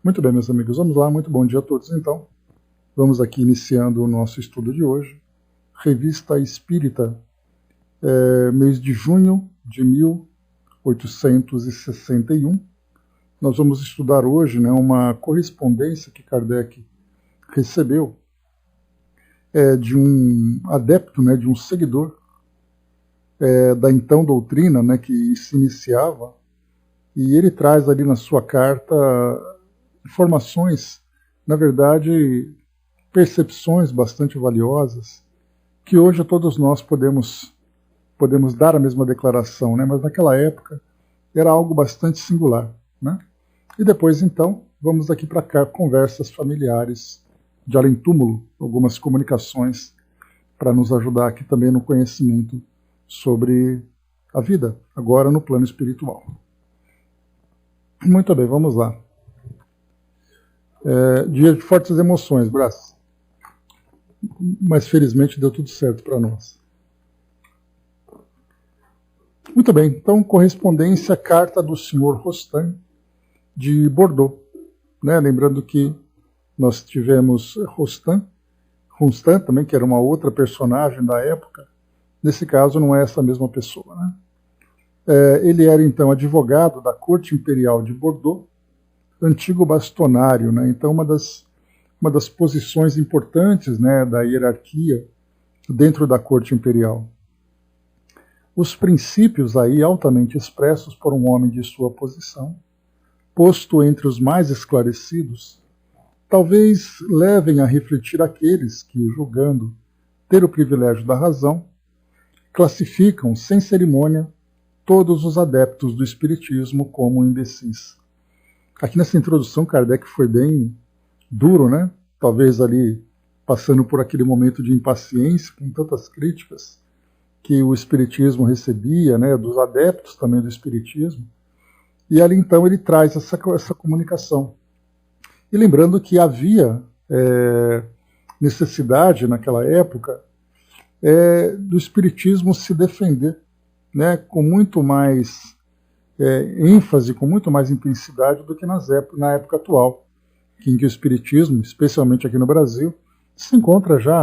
Muito bem, meus amigos, vamos lá. Muito bom dia a todos, então. Vamos aqui iniciando o nosso estudo de hoje. Revista Espírita, mês de junho de 1861. Nós vamos estudar hoje, uma correspondência que Kardec recebeu de um adepto, de um seguidor da então doutrina, que se iniciava, e ele traz ali na sua carta informações, na verdade, percepções bastante valiosas, que hoje todos nós podemos dar a mesma declaração, mas naquela época era algo bastante singular. E depois, então, vamos aqui para cá, conversas familiares de além-túmulo, algumas comunicações para nos ajudar aqui também no conhecimento sobre a vida, agora no plano espiritual. Muito bem, vamos lá. Dia de fortes emoções, Brás. Mas felizmente deu tudo certo para nós. Muito bem, então correspondência, carta do Sr. Rostand de Bordeaux. Lembrando que nós tivemos Rostand também, que era uma outra personagem da época. Nesse caso não é essa mesma pessoa. Ele era então advogado da Corte Imperial de Bordeaux, antigo bastonário, então uma das posições importantes da hierarquia dentro da Corte Imperial. Os princípios aí altamente expressos por um homem de sua posição, posto entre os mais esclarecidos, talvez levem a refletir aqueles que, julgando ter o privilégio da razão, classificam sem cerimônia todos os adeptos do espiritismo como imbecis. Aqui nessa introdução, Kardec foi bem duro, talvez ali passando por aquele momento de impaciência, com tantas críticas que o espiritismo recebia, dos adeptos também do espiritismo. E ali então ele traz essa comunicação. E lembrando que havia necessidade naquela época do espiritismo se defender, com muito mais ênfase, com muito mais intensidade do que na época atual, em que o espiritismo, especialmente aqui no Brasil, se encontra já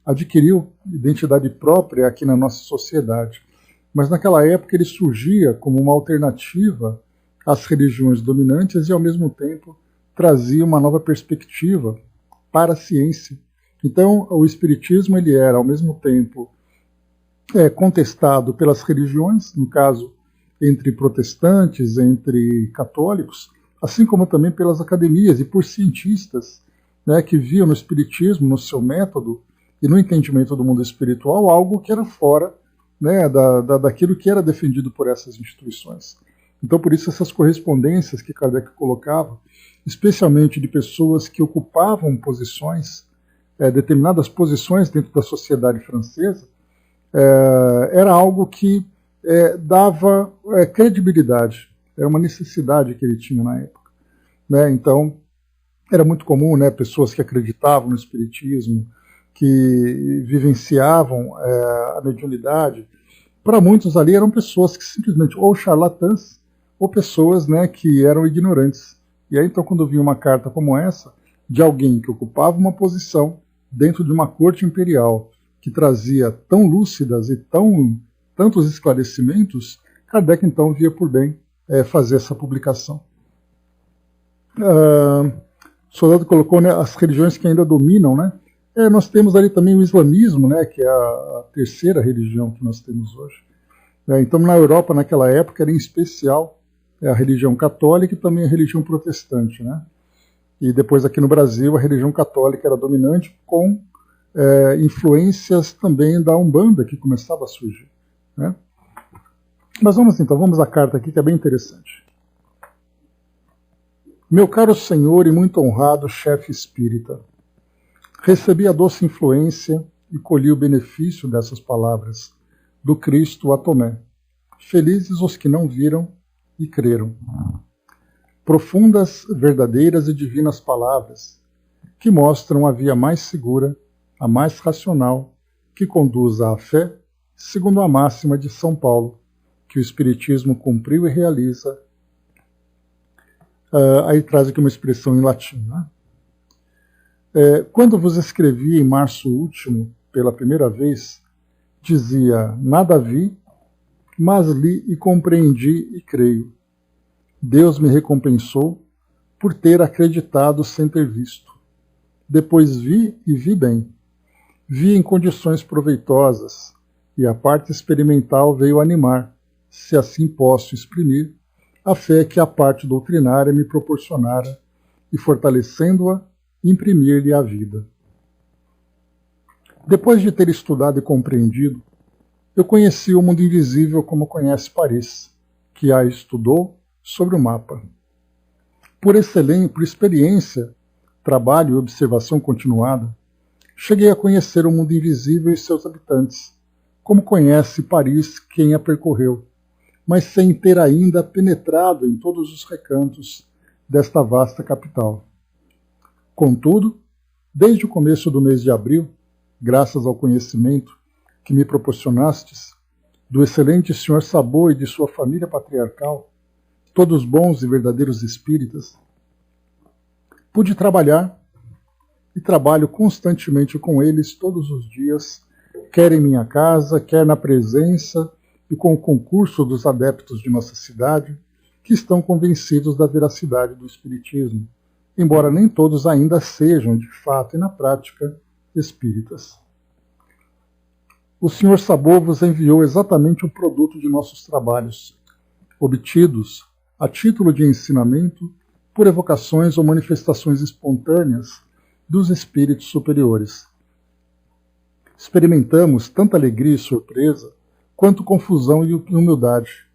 adquiriu identidade própria aqui na nossa sociedade. Mas naquela época ele surgia como uma alternativa às religiões dominantes e ao mesmo tempo trazia uma nova perspectiva para a ciência. Então o espiritismo ele era ao mesmo tempo contestado pelas religiões, no caso entre protestantes, entre católicos, assim como também pelas academias e por cientistas que viam no espiritismo, no seu método e no entendimento do mundo espiritual, algo que era fora daquilo que era defendido por essas instituições. Então, por isso, essas correspondências que Kardec colocava, especialmente de pessoas que ocupavam posições, determinadas posições dentro da sociedade francesa, era algo que dava credibilidade, era uma necessidade que ele tinha na época. Então, era muito comum pessoas que acreditavam no espiritismo, que vivenciavam a mediunidade. Para muitos ali eram pessoas que simplesmente ou charlatãs ou pessoas que eram ignorantes. E aí então quando vinha uma carta como essa, de alguém que ocupava uma posição dentro de uma corte imperial, que trazia tão lúcidas e tantos esclarecimentos, Kardec então via por bem fazer essa publicação. O soldado colocou as religiões que ainda dominam, nós temos ali também o islamismo, que é a terceira religião que nós temos hoje. Então, na Europa, naquela época, era em especial a religião católica e também a religião protestante. E depois, aqui no Brasil, a religião católica era dominante, com influências também da Umbanda, que começava a surgir. Mas vamos à carta aqui, que é bem interessante. Meu caro senhor e muito honrado chefe espírita, recebi a doce influência e colhi o benefício dessas palavras do Cristo a Tomé. Felizes os que não viram e creram. Profundas, verdadeiras e divinas palavras que mostram a via mais segura, a mais racional, que conduz à fé, segundo a máxima de São Paulo, que o Espiritismo cumpriu e realiza Aí traz aqui uma expressão em latim. Né? Quando vos escrevi em março último, pela primeira vez, dizia, nada vi, mas li e compreendi e creio. Deus me recompensou por ter acreditado sem ter visto. Depois vi e vi bem. Vi em condições proveitosas, e a parte experimental veio animar, se assim posso exprimir, a fé que a parte doutrinária me proporcionara, e fortalecendo-a, imprimir-lhe a vida. Depois de ter estudado e compreendido, eu conheci o mundo invisível como conhece Paris, que a estudou sobre o mapa. Por experiência, trabalho e observação continuada, cheguei a conhecer o mundo invisível e seus habitantes, como conhece Paris quem a percorreu, mas sem ter ainda penetrado em todos os recantos desta vasta capital. Contudo, desde o começo do mês de abril, graças ao conhecimento que me proporcionastes, do excelente Sr. Sabot e de sua família patriarcal, todos bons e verdadeiros espíritas, pude trabalhar e trabalho constantemente com eles todos os dias, quer em minha casa, quer na presença e com o concurso dos adeptos de nossa cidade, que estão convencidos da veracidade do Espiritismo, embora nem todos ainda sejam, de fato e na prática, espíritas. O Sr. Sabot vos enviou exatamente o produto de nossos trabalhos, obtidos, a título de ensinamento, por evocações ou manifestações espontâneas dos espíritos superiores. Experimentamos tanta alegria e surpresa, quanto confusão e humildade,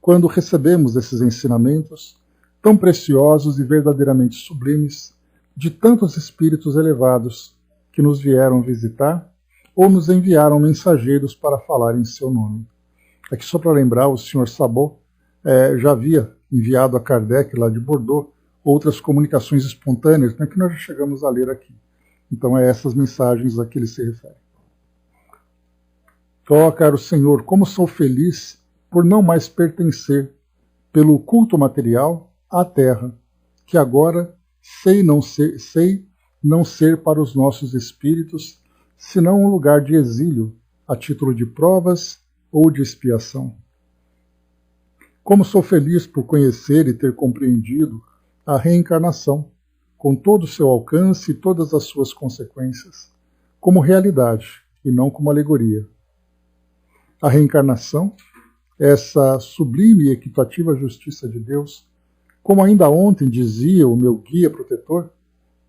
quando recebemos esses ensinamentos, tão preciosos e verdadeiramente sublimes, de tantos espíritos elevados que nos vieram visitar ou nos enviaram mensageiros para falar em seu nome. Aqui só para lembrar, o Sr. Sabot já havia enviado a Kardec, lá de Bordeaux, outras comunicações espontâneas, que nós já chegamos a ler aqui. Então é essas mensagens a que ele se refere. Ó, caro Senhor, como sou feliz por não mais pertencer, pelo culto material, à terra, que agora sei não ser para os nossos espíritos, senão um lugar de exílio, a título de provas ou de expiação. Como sou feliz por conhecer e ter compreendido a reencarnação, com todo o seu alcance e todas as suas consequências, como realidade e não como alegoria. A reencarnação, essa sublime e equitativa justiça de Deus, como ainda ontem dizia o meu guia protetor,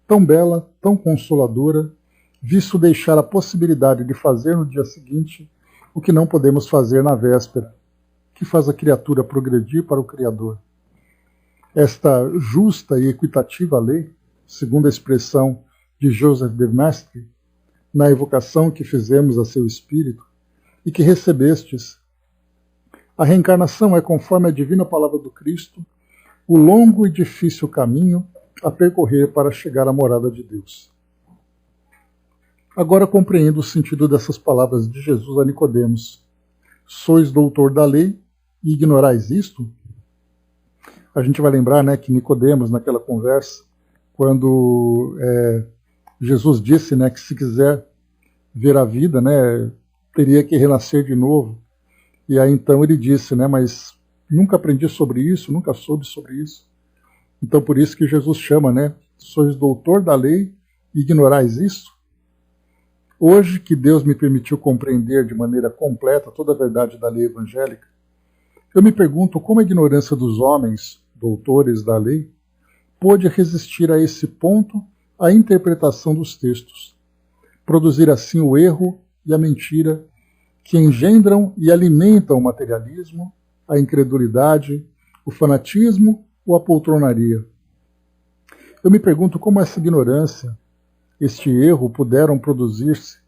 tão bela, tão consoladora, visto deixar a possibilidade de fazer no dia seguinte o que não podemos fazer na véspera, que faz a criatura progredir para o Criador. Esta justa e equitativa lei, segundo a expressão de Joseph de Maistre, na evocação que fizemos a seu espírito, e que recebestes, a reencarnação é, conforme a divina palavra do Cristo, o longo e difícil caminho a percorrer para chegar à morada de Deus. Agora compreendo o sentido dessas palavras de Jesus a Nicodemos. Sois doutor da lei e ignorais isto? A gente vai lembrar, que Nicodemos, naquela conversa, quando Jesus disse, que se quiser ver a vida, teria que renascer de novo. E aí então ele disse, mas nunca aprendi sobre isso, nunca soube sobre isso. Então por isso que Jesus chama, sois doutor da lei e ignorais isso? Hoje que Deus me permitiu compreender de maneira completa toda a verdade da lei evangélica, eu me pergunto como a ignorância dos homens, doutores da lei, pôde resistir a esse ponto à interpretação dos textos, produzir assim o erro e a mentira que engendram e alimentam o materialismo, a incredulidade, o fanatismo ou a poltronaria. Eu me pergunto como essa ignorância, este erro puderam produzir-se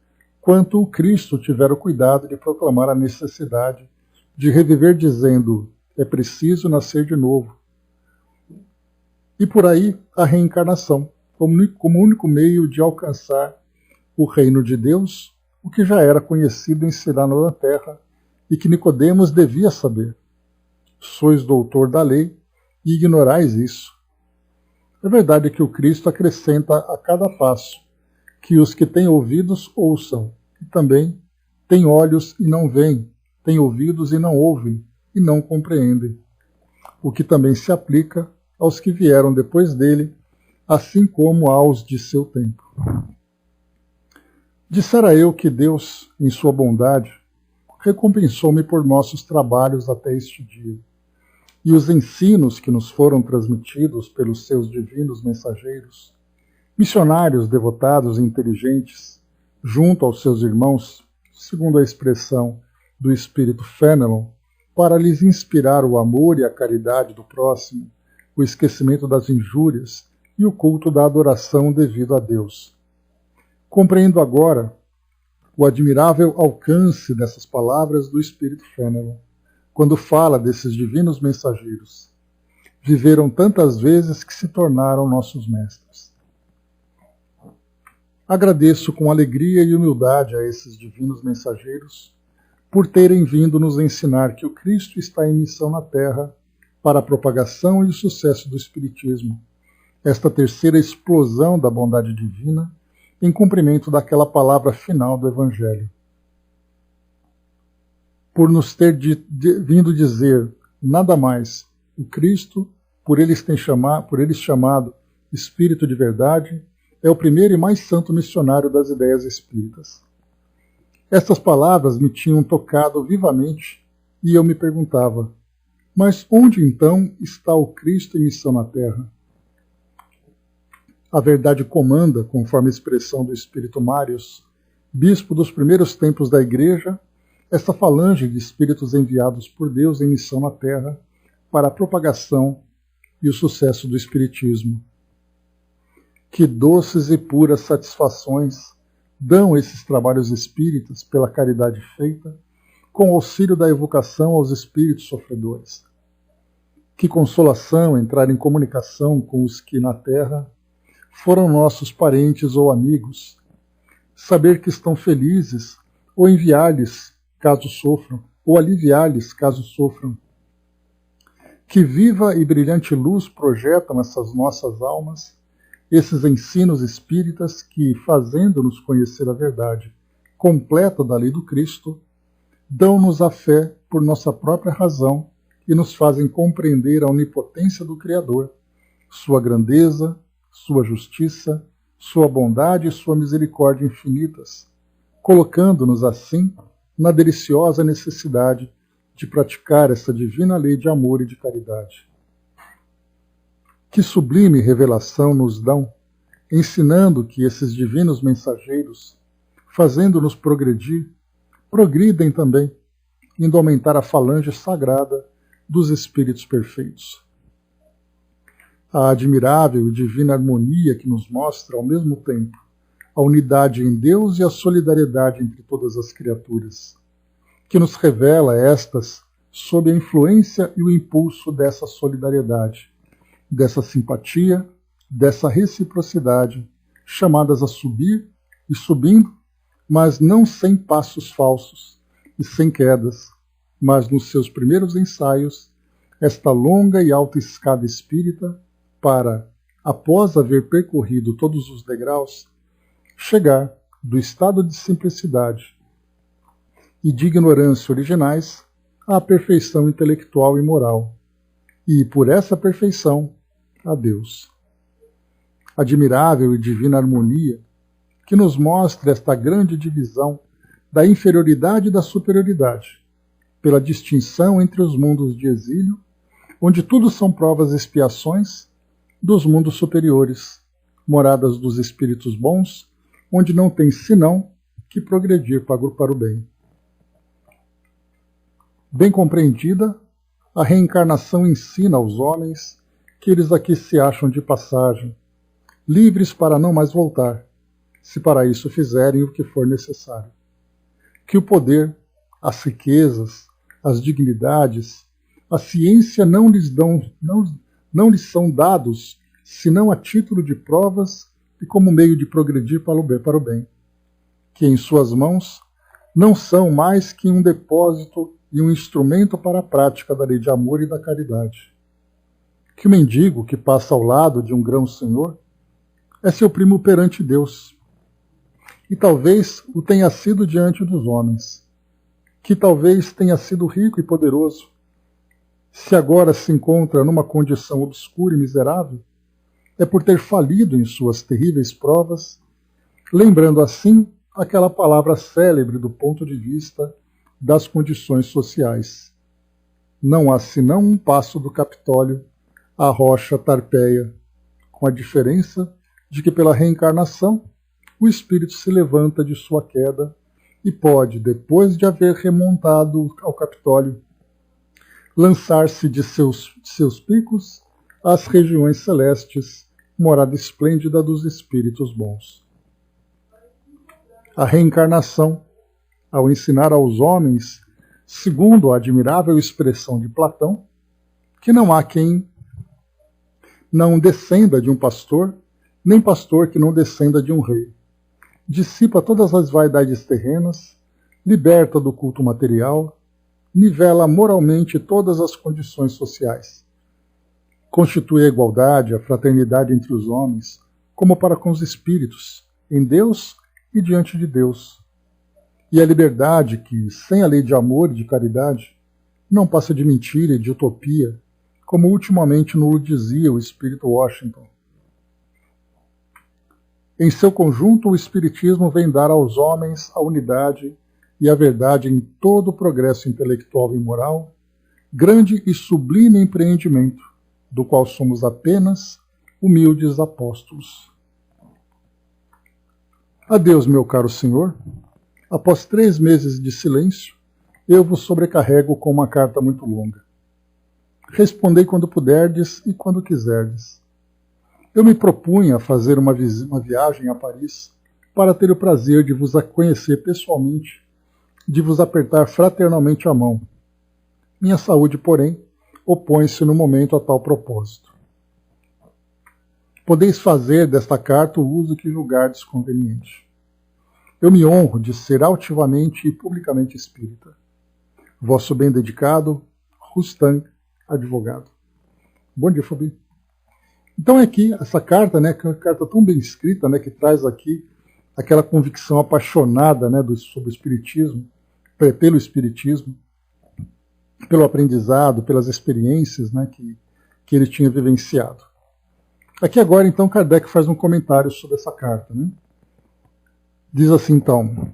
quanto o Cristo tivera o cuidado de proclamar a necessidade de reviver dizendo, é preciso nascer de novo. E por aí a reencarnação, como único meio de alcançar o reino de Deus, o que já era conhecido e ensinado na terra e que Nicodemos devia saber. Sois doutor da lei e ignorais isso. A verdade é que o Cristo acrescenta a cada passo que os que têm ouvidos ouçam, e também têm olhos e não veem, têm ouvidos e não ouvem, e não compreendem. O que também se aplica aos que vieram depois dele, assim como aos de seu tempo. Dissera eu que Deus, em sua bondade, recompensou-me por nossos trabalhos até este dia, e os ensinos que nos foram transmitidos pelos seus divinos mensageiros, missionários devotados e inteligentes, junto aos seus irmãos, segundo a expressão do espírito Fenelon, para lhes inspirar o amor e a caridade do próximo, o esquecimento das injúrias e o culto da adoração devido a Deus. Compreendo agora o admirável alcance dessas palavras do espírito Fenelon, quando fala desses divinos mensageiros. Viveram tantas vezes que se tornaram nossos mestres. Agradeço com alegria e humildade a esses divinos mensageiros por terem vindo nos ensinar que o Cristo está em missão na Terra para a propagação e o sucesso do Espiritismo, esta terceira explosão da bondade divina em cumprimento daquela palavra final do Evangelho. Por nos ter vindo dizer nada mais, o Cristo, por eles chamado Espírito de Verdade, é o primeiro e mais santo missionário das ideias espíritas. Estas palavras me tinham tocado vivamente e eu me perguntava, mas onde então está o Cristo em missão na Terra? A verdade comanda, conforme a expressão do Espírito Marius, bispo dos primeiros tempos da Igreja, esta falange de espíritos enviados por Deus em missão na Terra para a propagação e o sucesso do Espiritismo. Que doces e puras satisfações dão esses trabalhos espíritas pela caridade feita, com auxílio da evocação aos espíritos sofredores. Que consolação entrar em comunicação com os que na Terra foram nossos parentes ou amigos, saber que estão felizes, ou enviar-lhes caso sofram, ou aliviar-lhes caso sofram. Que viva e brilhante luz projetam essas nossas almas, esses ensinos espíritas que, fazendo-nos conhecer a verdade completa da lei do Cristo, dão-nos a fé por nossa própria razão e nos fazem compreender a onipotência do Criador, sua grandeza, sua justiça, sua bondade e sua misericórdia infinitas, colocando-nos assim na deliciosa necessidade de praticar essa divina lei de amor e de caridade. Que sublime revelação nos dão, ensinando que esses divinos mensageiros, fazendo-nos progredir, progridem também, indo aumentar a falange sagrada dos espíritos perfeitos. A admirável e divina harmonia que nos mostra, ao mesmo tempo, a unidade em Deus e a solidariedade entre todas as criaturas, que nos revela estas sob a influência e o impulso dessa solidariedade, dessa simpatia, dessa reciprocidade, chamadas a subir e subindo, mas não sem passos falsos e sem quedas, mas nos seus primeiros ensaios, esta longa e alta escada espírita para, após haver percorrido todos os degraus, chegar do estado de simplicidade e de ignorância originais à perfeição intelectual e moral, e, por essa perfeição, a Deus. Admirável e divina harmonia que nos mostra esta grande divisão da inferioridade e da superioridade, pela distinção entre os mundos de exílio, onde tudo são provas e expiações, dos mundos superiores, moradas dos espíritos bons, onde não tem senão que progredir para o bem. Bem compreendida, a reencarnação ensina aos homens que eles aqui se acham de passagem, livres para não mais voltar, se para isso fizerem o que for necessário. Que o poder, as riquezas, as dignidades, a ciência não lhes são dados senão a título de provas e como meio de progredir para o bem, que em suas mãos não são mais que um depósito e um instrumento para a prática da lei de amor e da caridade. que o mendigo que passa ao lado de um grão-senhor é seu primo perante Deus, e talvez o tenha sido diante dos homens, que talvez tenha sido rico e poderoso, se agora se encontra numa condição obscura e miserável, é por ter falido em suas terríveis provas, lembrando assim aquela palavra célebre do ponto de vista das condições sociais. Não há senão um passo do Capitólio à rocha Tarpeia, com a diferença de que pela reencarnação o espírito se levanta de sua queda e pode, depois de haver remontado ao Capitólio, lançar-se de seus picos às regiões celestes, morada esplêndida dos espíritos bons. A reencarnação, ao ensinar aos homens, segundo a admirável expressão de Platão, que não há quem não descenda de um pastor, nem pastor que não descenda de um rei. Dissipa todas as vaidades terrenas, liberta do culto material, nivela moralmente todas as condições sociais. Constitui a igualdade, a fraternidade entre os homens, como para com os espíritos, em Deus e diante de Deus. E a liberdade que, sem a lei de amor e de caridade, não passa de mentira e de utopia, como ultimamente nos dizia o espírito Washington. Em seu conjunto, o Espiritismo vem dar aos homens a unidade e a verdade em todo o progresso intelectual e moral, grande e sublime empreendimento, do qual somos apenas humildes apóstolos. Adeus, meu caro senhor. Após 3 meses de silêncio, eu vos sobrecarrego com uma carta muito longa. Respondei quando puderdes e quando quiserdes. Eu me propunha a fazer uma viagem a Paris para ter o prazer de vos conhecer pessoalmente, de vos apertar fraternalmente a mão. Minha saúde, porém, opõe-se no momento a tal propósito. Podeis fazer desta carta o uso que julgardes conveniente. Eu me honro de ser altivamente e publicamente espírita. Vosso bem dedicado, Rustan, advogado. Bom dia, Fabi. Então aqui, essa carta, né, que é uma carta tão bem escrita, né, que traz aqui aquela convicção apaixonada, né, sobre o Espiritismo, pelo Espiritismo, pelo aprendizado, pelas experiências, né, que ele tinha vivenciado. Aqui agora, então, Kardec faz um comentário sobre essa carta. Né? Diz assim, então,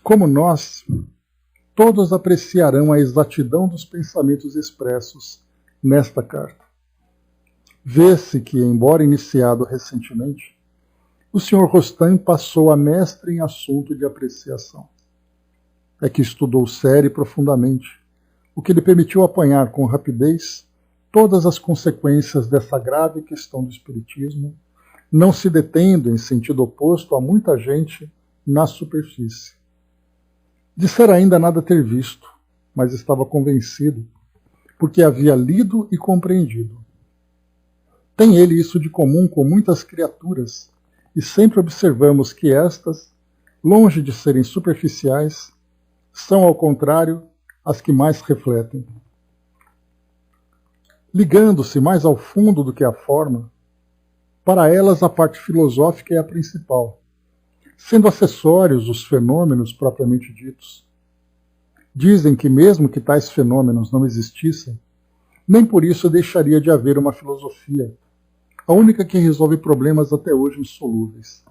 como nós, todos apreciarão a exatidão dos pensamentos expressos nesta carta. Vê-se que, embora iniciado recentemente, o Sr. Rostand passou a mestre em assunto de apreciação. É que estudou sério e profundamente, o que lhe permitiu apanhar com rapidez todas as consequências dessa grave questão do espiritismo, não se detendo em sentido oposto a muita gente na superfície. Dissera ainda nada ter visto, mas estava convencido, porque havia lido e compreendido. Tem ele isso de comum com muitas criaturas, e sempre observamos que estas, longe de serem superficiais, são, ao contrário, as que mais refletem. Ligando-se mais ao fundo do que à forma, para elas a parte filosófica é a principal, sendo acessórios os fenômenos propriamente ditos. Dizem que mesmo que tais fenômenos não existissem, nem por isso deixaria de haver uma filosofia, a única que resolve problemas até hoje insolúveis,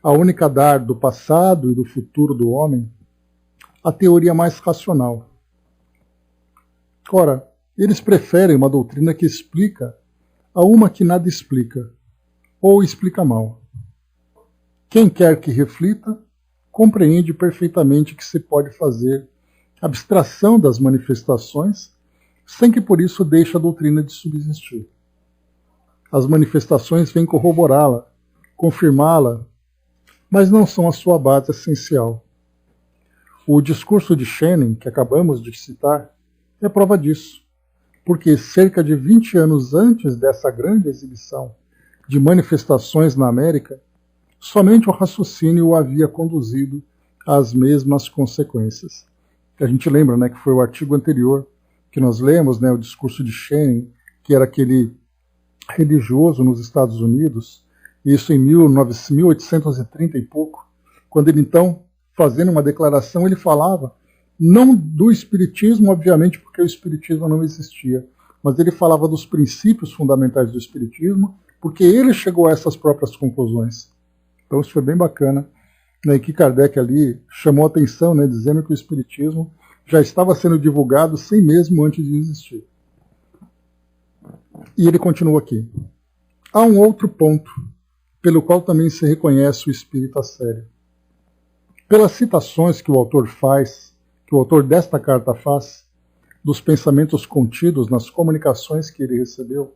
a única a dar do passado e do futuro do homem a teoria mais racional. Ora, eles preferem uma doutrina que explica a uma que nada explica, ou explica mal. Quem quer que reflita, compreende perfeitamente que se pode fazer abstração das manifestações, sem que por isso deixe a doutrina de subsistir. As manifestações vêm corroborá-la, confirmá-la, mas não são a sua base essencial. O discurso de Schengen, que acabamos de citar, é prova disso, porque cerca de 20 anos antes dessa grande exibição de manifestações na América, somente o raciocínio o havia conduzido às mesmas consequências. A gente lembra, né, que foi o artigo anterior que nós lemos, né, o discurso de Schengen, que era aquele religioso nos Estados Unidos, isso em 1830 e pouco, quando ele então, fazendo uma declaração, ele falava, não do Espiritismo, obviamente, porque o Espiritismo não existia, mas ele falava dos princípios fundamentais do Espiritismo, porque ele chegou a essas próprias conclusões. Então isso foi bem bacana, né, que Kardec ali chamou a atenção, né, dizendo que o Espiritismo já estava sendo divulgado 100 mesmo antes de existir. E ele continua aqui. Há um outro ponto, pelo qual também se reconhece o espírito a sério. Pelas citações que o autor faz, que o autor desta carta faz, dos pensamentos contidos nas comunicações que ele recebeu,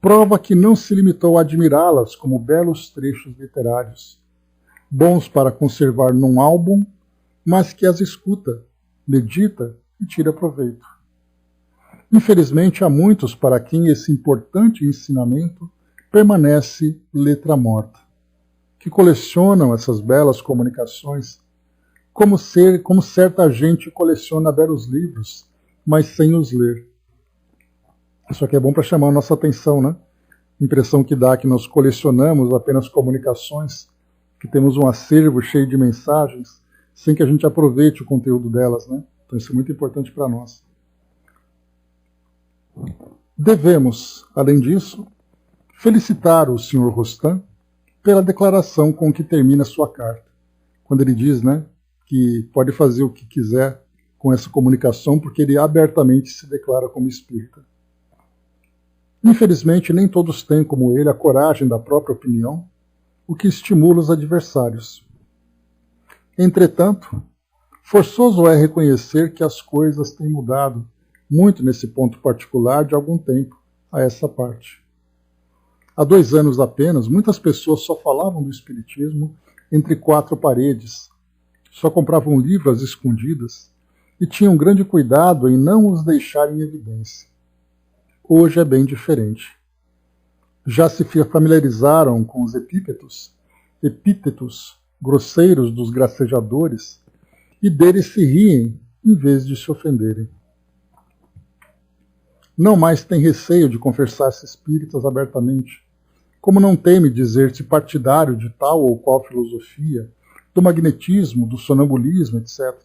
prova que não se limitou a admirá-las como belos trechos literários, bons para conservar num álbum, mas que as escuta, medita e tira proveito. Infelizmente, há muitos para quem esse importante ensinamento permanece letra morta, que colecionam essas belas comunicações como certa gente coleciona belos livros, mas sem os ler. Isso aqui é bom para chamar a nossa atenção, né? Impressão que dá que nós colecionamos apenas comunicações, que temos um acervo cheio de mensagens, sem que a gente aproveite o conteúdo delas, né? Então isso é muito importante para nós. Devemos, além disso, felicitar o Sr. Rostand pela declaração com que termina sua carta, quando ele diz, né, que pode fazer o que quiser com essa comunicação, porque ele abertamente se declara como espírita. Infelizmente, nem todos têm, como ele, a coragem da própria opinião, o que estimula os adversários. Entretanto, forçoso é reconhecer que as coisas têm mudado muito nesse ponto particular de algum tempo a essa parte. Há 2 anos apenas, muitas pessoas só falavam do Espiritismo entre 4 paredes, só compravam livros às escondidas e tinham grande cuidado em não os deixar em evidência. Hoje é bem diferente. Já se familiarizaram com os epítetos grosseiros dos gracejadores e deles se riem em vez de se ofenderem. Não mais tem receio de confessar-se espíritas abertamente, como não teme dizer-se partidário de tal ou qual filosofia, do magnetismo, do sonambulismo, etc.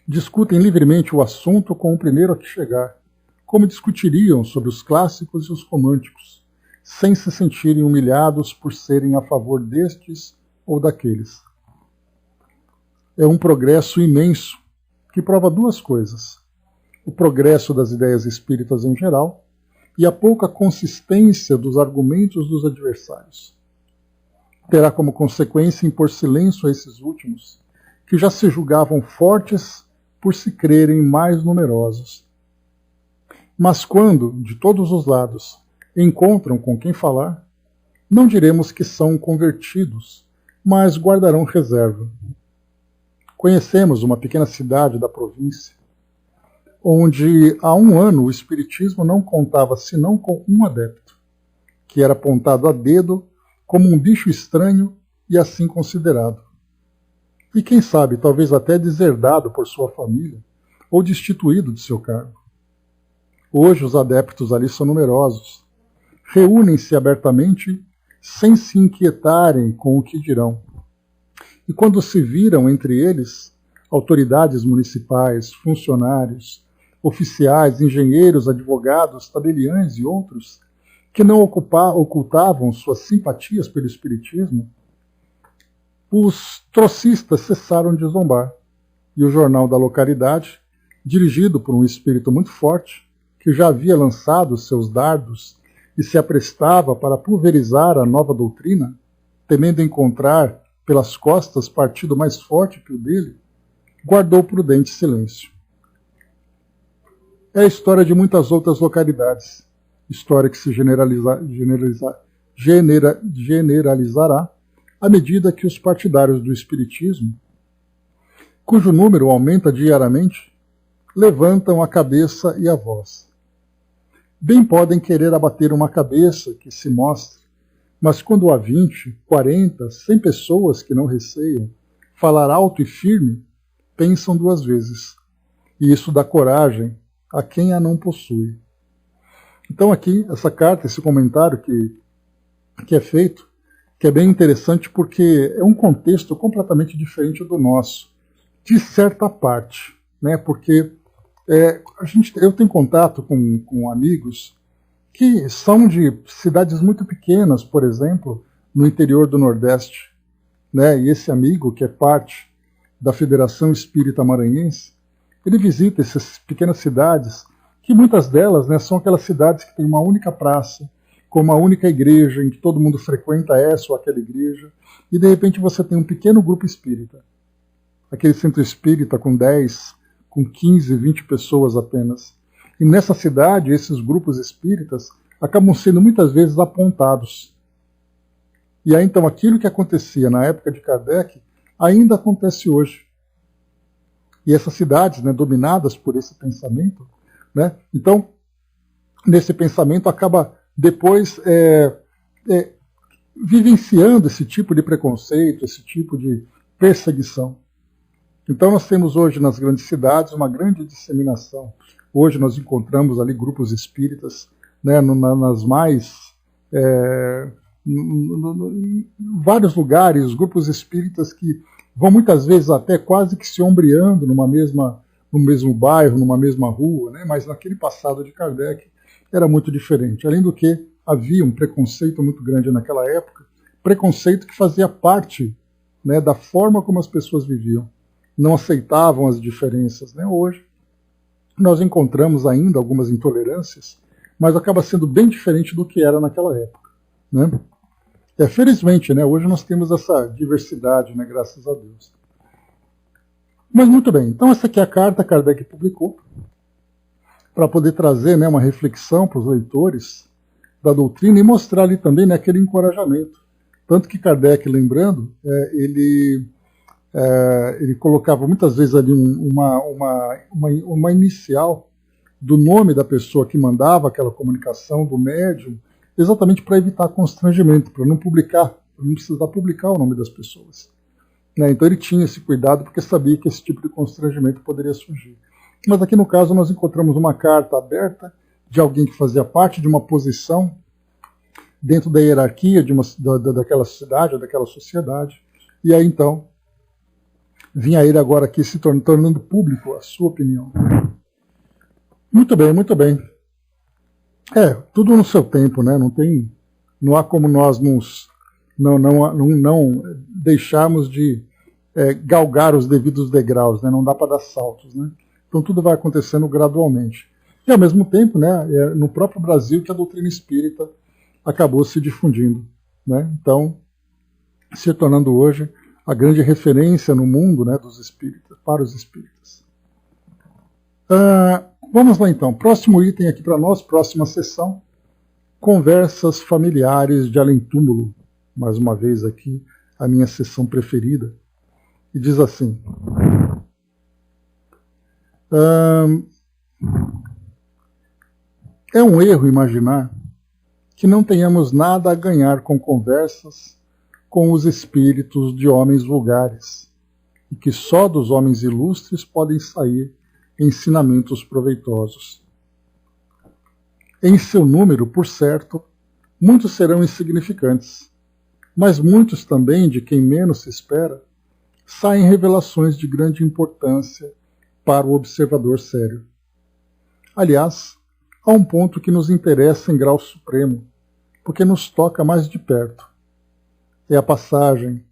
Discutem livremente o assunto com o primeiro a que chegar, como discutiriam sobre os clássicos e os românticos, sem se sentirem humilhados por serem a favor destes ou daqueles. É um progresso imenso que prova 2 coisas: o progresso das ideias espíritas em geral e a pouca consistência dos argumentos dos adversários. Terá como consequência impor silêncio a esses últimos, que já se julgavam fortes por se crerem mais numerosos. Mas quando, de todos os lados, encontram com quem falar, não diremos que são convertidos, mas guardarão reserva. Conhecemos uma pequena cidade da província, onde há 1 ano o Espiritismo não contava senão com um adepto, que era apontado a dedo como um bicho estranho e assim considerado. E quem sabe, talvez até deserdado por sua família ou destituído de seu cargo. Hoje os adeptos ali são numerosos. Reúnem-se abertamente sem se inquietarem com o que dirão. E quando se viram entre eles, autoridades municipais, funcionários, oficiais, engenheiros, advogados, tabeliães e outros, que não ocultavam suas simpatias pelo Espiritismo, os trocistas cessaram de zombar, e o jornal da localidade, dirigido por um espírito muito forte, que já havia lançado seus dardos e se aprestava para pulverizar a nova doutrina, temendo encontrar pelas costas partido mais forte que o dele, guardou prudente silêncio. É a história de muitas outras localidades, história que se generalizará à medida que os partidários do Espiritismo, cujo número aumenta diariamente, levantam a cabeça e a voz. Bem podem querer abater uma cabeça que se mostre, mas quando há 20, 40, 100 pessoas que não receiam falar alto e firme, pensam 2 vezes, e isso dá coragem a quem a não possui. Então aqui, essa carta, esse comentário que é feito, que é bem interessante porque é um contexto completamente diferente do nosso, de certa parte, né? Porque eu tenho contato com amigos que são de cidades muito pequenas, por exemplo, no interior do Nordeste, né? E esse amigo, que é parte da Federação Espírita Maranhense, ele visita essas pequenas cidades, que muitas delas, né, são aquelas cidades que têm uma única praça, com uma única igreja, em que todo mundo frequenta essa ou aquela igreja, e de repente você tem um pequeno grupo espírita. Aquele centro espírita com 10, com 15, 20 pessoas apenas. E nessa cidade, esses grupos espíritas acabam sendo muitas vezes apontados. E aí então aquilo que acontecia na época de Kardec ainda acontece hoje. E essas cidades, né, dominadas por esse pensamento, né, então nesse pensamento acaba depois vivenciando esse tipo de preconceito, esse tipo de perseguição. Então nós temos hoje nas grandes cidades uma grande disseminação. Hoje nós encontramos ali grupos espíritas, né, nas mais vários lugares, grupos espíritas que vão muitas vezes até quase que se ombreando no mesmo bairro, numa mesma rua, né, mas naquele passado de Kardec era muito diferente. Além do que havia um preconceito muito grande naquela época, preconceito que fazia parte, né, da forma como as pessoas viviam. Não aceitavam as diferenças, né? Hoje nós encontramos ainda algumas intolerâncias, mas acaba sendo bem diferente do que era naquela época, né? Felizmente, né, hoje nós temos essa diversidade, né, graças a Deus. Mas muito bem, então essa aqui é a carta que Kardec publicou, para poder trazer, né, uma reflexão para os leitores da doutrina e mostrar ali também, né, aquele encorajamento. Tanto que Kardec, lembrando, ele colocava muitas vezes ali uma inicial do nome da pessoa que mandava aquela comunicação, do médium, exatamente para evitar constrangimento, para não precisar publicar o nome das pessoas. Né? Então ele tinha esse cuidado porque sabia que esse tipo de constrangimento poderia surgir. Mas aqui no caso nós encontramos uma carta aberta de alguém que fazia parte de uma posição dentro da hierarquia daquela cidade, ou daquela sociedade, e aí então vinha ele agora aqui se tornando público a sua opinião. Muito bem, muito bem. Tudo no seu tempo, né? Não há como nós não deixarmos de galgar os devidos degraus, né? Não dá para dar saltos, né? Então tudo vai acontecendo gradualmente. E ao mesmo tempo, né, no próprio Brasil que a doutrina espírita acabou se difundindo, né? Então, se tornando hoje a grande referência no mundo, né, dos espíritas, para os espíritas. Vamos lá então, próximo item aqui para nós, próxima sessão, conversas familiares de além-túmulo, mais uma vez aqui, a minha sessão preferida, e diz assim: é um erro imaginar que não tenhamos nada a ganhar com conversas com os espíritos de homens vulgares, e que só dos homens ilustres podem sair ensinamentos proveitosos. Em seu número, por certo, muitos serão insignificantes, mas muitos também, de quem menos se espera, saem revelações de grande importância para o observador sério. Aliás, há um ponto que nos interessa em grau supremo, porque nos toca mais de perto. É a passagem,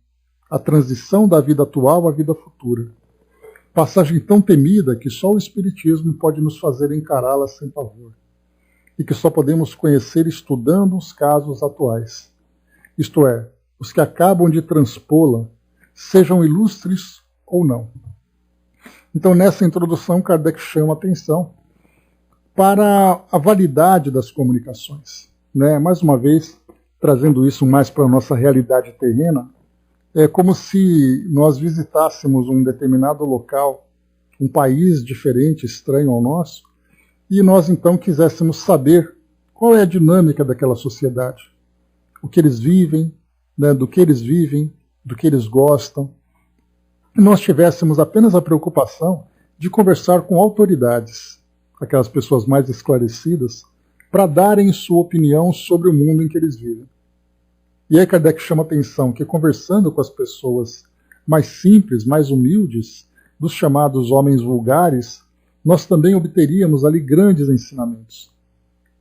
a transição da vida atual à vida futura. Passagem tão temida que só o Espiritismo pode nos fazer encará-la sem pavor, e que só podemos conhecer estudando os casos atuais, isto é, os que acabam de transpô-la, sejam ilustres ou não. Então, nessa introdução, Kardec chama a atenção para a validade das comunicações, né? Mais uma vez, trazendo isso mais para a nossa realidade terrena, é como se nós visitássemos um determinado local, um país diferente, estranho ao nosso, e nós então quiséssemos saber qual é a dinâmica daquela sociedade, o que eles vivem, né, do que eles gostam, e nós tivéssemos apenas a preocupação de conversar com autoridades, aquelas pessoas mais esclarecidas, para darem sua opinião sobre o mundo em que eles vivem. E aí Kardec chama a atenção que, conversando com as pessoas mais simples, mais humildes, dos chamados homens vulgares, nós também obteríamos ali grandes ensinamentos.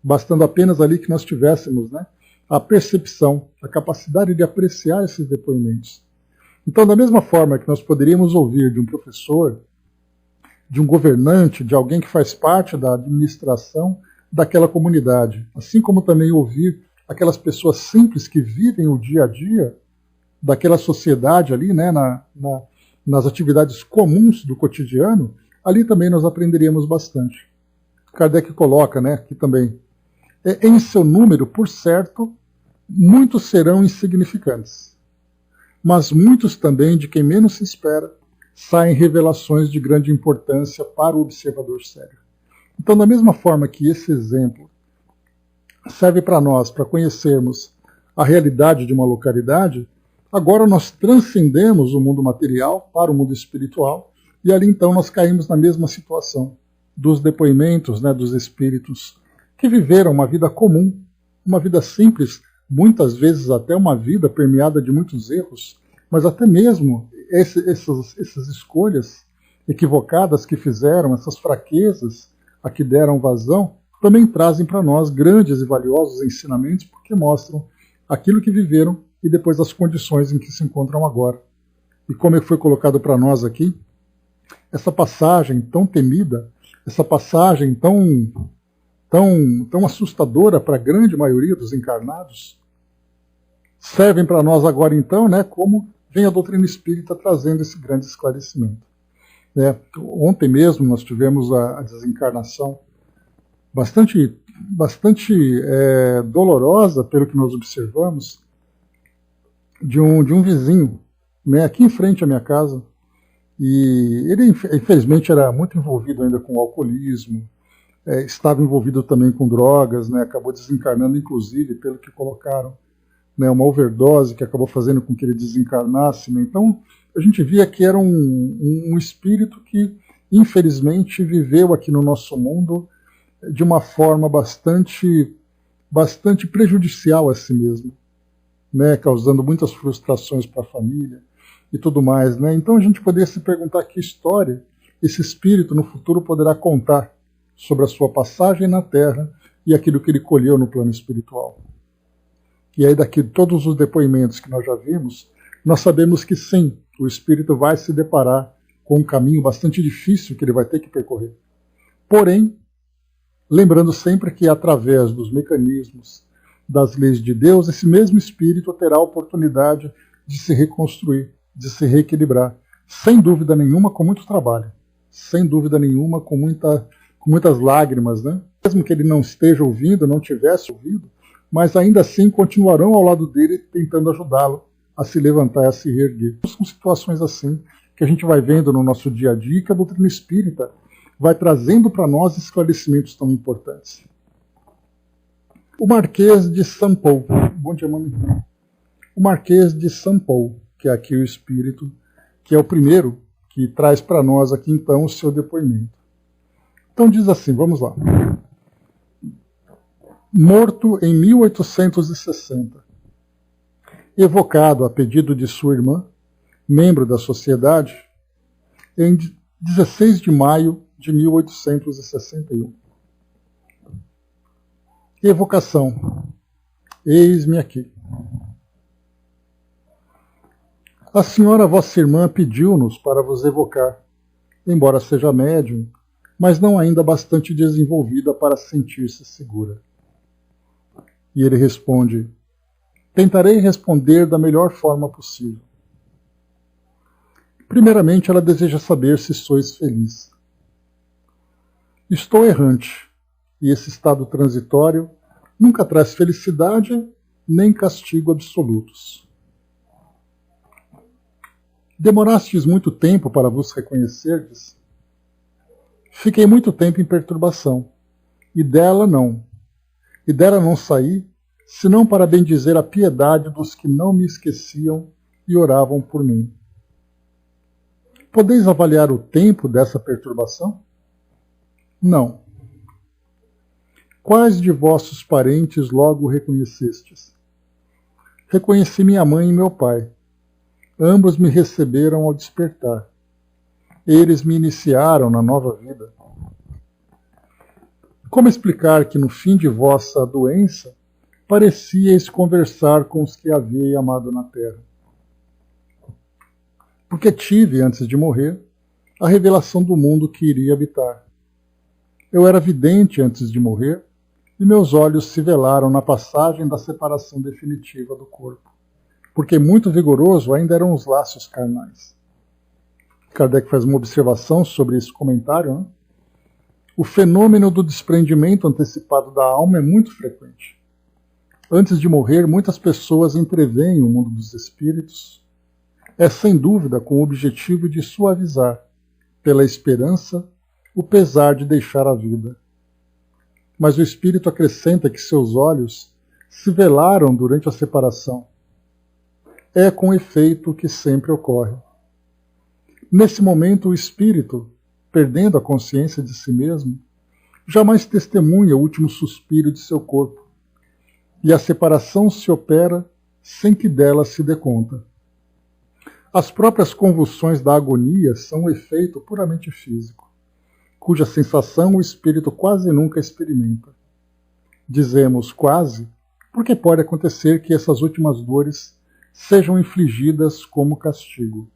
Bastando apenas ali que nós tivéssemos, né, a percepção, a capacidade de apreciar esses depoimentos. Então, da mesma forma que nós poderíamos ouvir de um professor, de um governante, de alguém que faz parte da administração daquela comunidade, assim como também ouvir aquelas pessoas simples que vivem o dia a dia daquela sociedade ali, né, nas atividades comuns do cotidiano, ali também nós aprenderíamos bastante. Kardec coloca, né, aqui também, em seu número, por certo, muitos serão insignificantes, mas muitos também, de quem menos se espera, saem revelações de grande importância para o observador sério. Então, da mesma forma que esse exemplo serve para nós, para conhecermos a realidade de uma localidade, agora nós transcendemos o mundo material para o mundo espiritual, e ali então nós caímos na mesma situação dos depoimentos, né, dos espíritos que viveram uma vida comum, uma vida simples, muitas vezes até uma vida permeada de muitos erros, mas até mesmo essas escolhas equivocadas que fizeram, essas fraquezas a que deram vazão, também trazem para nós grandes e valiosos ensinamentos, porque mostram aquilo que viveram e depois as condições em que se encontram agora. E como foi colocado para nós aqui, essa passagem tão temida, essa passagem tão assustadora para a grande maioria dos encarnados, servem para nós agora então, né, como vem a doutrina espírita trazendo esse grande esclarecimento. Ontem mesmo nós tivemos a desencarnação bastante dolorosa, pelo que nós observamos, de um vizinho, né, aqui em frente à minha casa. E ele, infelizmente, era muito envolvido ainda com o alcoolismo, estava envolvido também com drogas, né, acabou desencarnando, inclusive, pelo que colocaram, né, uma overdose que acabou fazendo com que ele desencarnasse. Né. Então, a gente via que era um espírito que, infelizmente, viveu aqui no nosso mundo de uma forma bastante prejudicial a si mesmo, né, causando muitas frustrações para a família e tudo mais. Né. Então a gente poderia se perguntar que história esse espírito no futuro poderá contar sobre a sua passagem na Terra e aquilo que ele colheu no plano espiritual. E aí daqui todos os depoimentos que nós já vimos, nós sabemos que sim, o espírito vai se deparar com um caminho bastante difícil que ele vai ter que percorrer. Porém, lembrando sempre que através dos mecanismos, das leis de Deus, esse mesmo espírito terá a oportunidade de se reconstruir, de se reequilibrar, sem dúvida nenhuma, com muito trabalho, sem dúvida nenhuma, com muitas lágrimas, né? Mesmo que ele não esteja ouvindo, não tivesse ouvido, mas ainda assim continuarão ao lado dele tentando ajudá-lo a se levantar, a se reerguer. São situações assim que a gente vai vendo no nosso dia a dia, que a doutrina espírita vai trazendo para nós esclarecimentos tão importantes. O Marquês de São Paulo. Bom dia, mãe. O Marquês de São Paulo, que é aqui o espírito, que é o primeiro que traz para nós aqui então o seu depoimento. Então diz assim, vamos lá. Morto em 1860, evocado a pedido de sua irmã, membro da sociedade, em 16 de maio de 1861. Evocação. Eis-me aqui. A senhora vossa irmã pediu-nos para vos evocar, embora seja médium, mas não ainda bastante desenvolvida para sentir-se segura. E ele responde, tentarei responder da melhor forma possível. Primeiramente, ela deseja saber se sois feliz. Estou errante, e esse estado transitório nunca traz felicidade nem castigo absolutos. Demorastes muito tempo para vos reconhecerdes? Fiquei muito tempo em perturbação, e dela não saí, senão para bendizer a piedade dos que não me esqueciam e oravam por mim. Podeis avaliar o tempo dessa perturbação? Não. Quais de vossos parentes logo reconhecestes? Reconheci minha mãe e meu pai. Ambos me receberam ao despertar. Eles me iniciaram na nova vida. Como explicar que no fim de vossa doença parecíeis conversar com os que havíeis amado na terra? Porque tive, antes de morrer, a revelação do mundo que iria habitar. Eu era vidente antes de morrer, e meus olhos se velaram na passagem da separação definitiva do corpo, porque muito vigoroso ainda eram os laços carnais. Kardec faz uma observação sobre esse comentário, né? O fenômeno do desprendimento antecipado da alma é muito frequente. Antes de morrer, muitas pessoas entreveem o mundo dos espíritos. É sem dúvida com o objetivo de suavizar, pela esperança, o pesar de deixar a vida. Mas o espírito acrescenta que seus olhos se velaram durante a separação. É com efeito que sempre ocorre. Nesse momento, o espírito, perdendo a consciência de si mesmo, jamais testemunha o último suspiro de seu corpo, e a separação se opera sem que dela se dê conta. As próprias convulsões da agonia são um efeito puramente físico, cuja sensação o espírito quase nunca experimenta. Dizemos quase, porque pode acontecer que essas últimas dores sejam infligidas como castigo.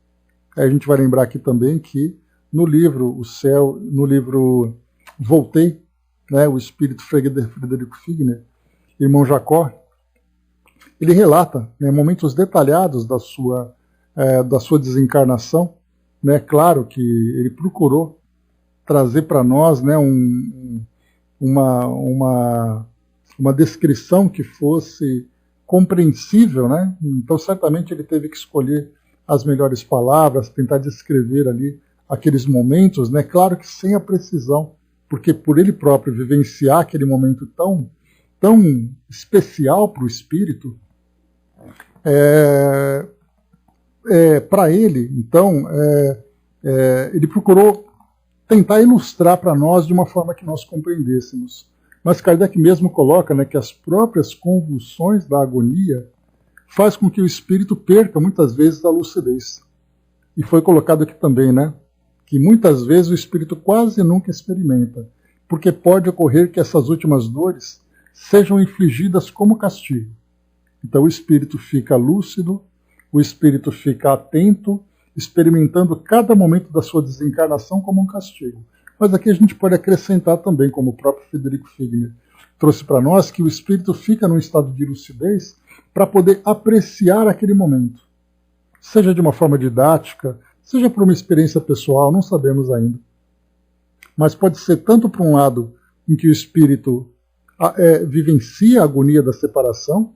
A gente vai lembrar aqui também que no livro O Céu, no livro Voltei, né, o espírito Frederico Figner, irmão Jacó, ele relata, né, momentos detalhados da sua desencarnação, né, claro que ele procurou trazer para nós, né, uma descrição que fosse compreensível, né? Então certamente ele teve que escolher as melhores palavras, tentar descrever ali aqueles momentos, né? Claro que sem a precisão, porque por ele próprio vivenciar aquele momento tão especial para o espírito, para ele, então, ele procurou tentar ilustrar para nós de uma forma que nós compreendêssemos. Mas Kardec mesmo coloca, né, que as próprias convulsões da agonia faz com que o espírito perca muitas vezes a lucidez. E foi colocado aqui também, né, que muitas vezes o espírito quase nunca experimenta, porque pode ocorrer que essas últimas dores sejam infligidas como castigo. Então o espírito fica lúcido, o espírito fica atento, experimentando cada momento da sua desencarnação como um castigo. Mas aqui a gente pode acrescentar também, como o próprio Frederico Figner trouxe para nós, que o espírito fica num estado de lucidez para poder apreciar aquele momento. Seja de uma forma didática, seja por uma experiência pessoal, não sabemos ainda. Mas pode ser tanto para um lado em que o espírito vivencia a agonia da separação,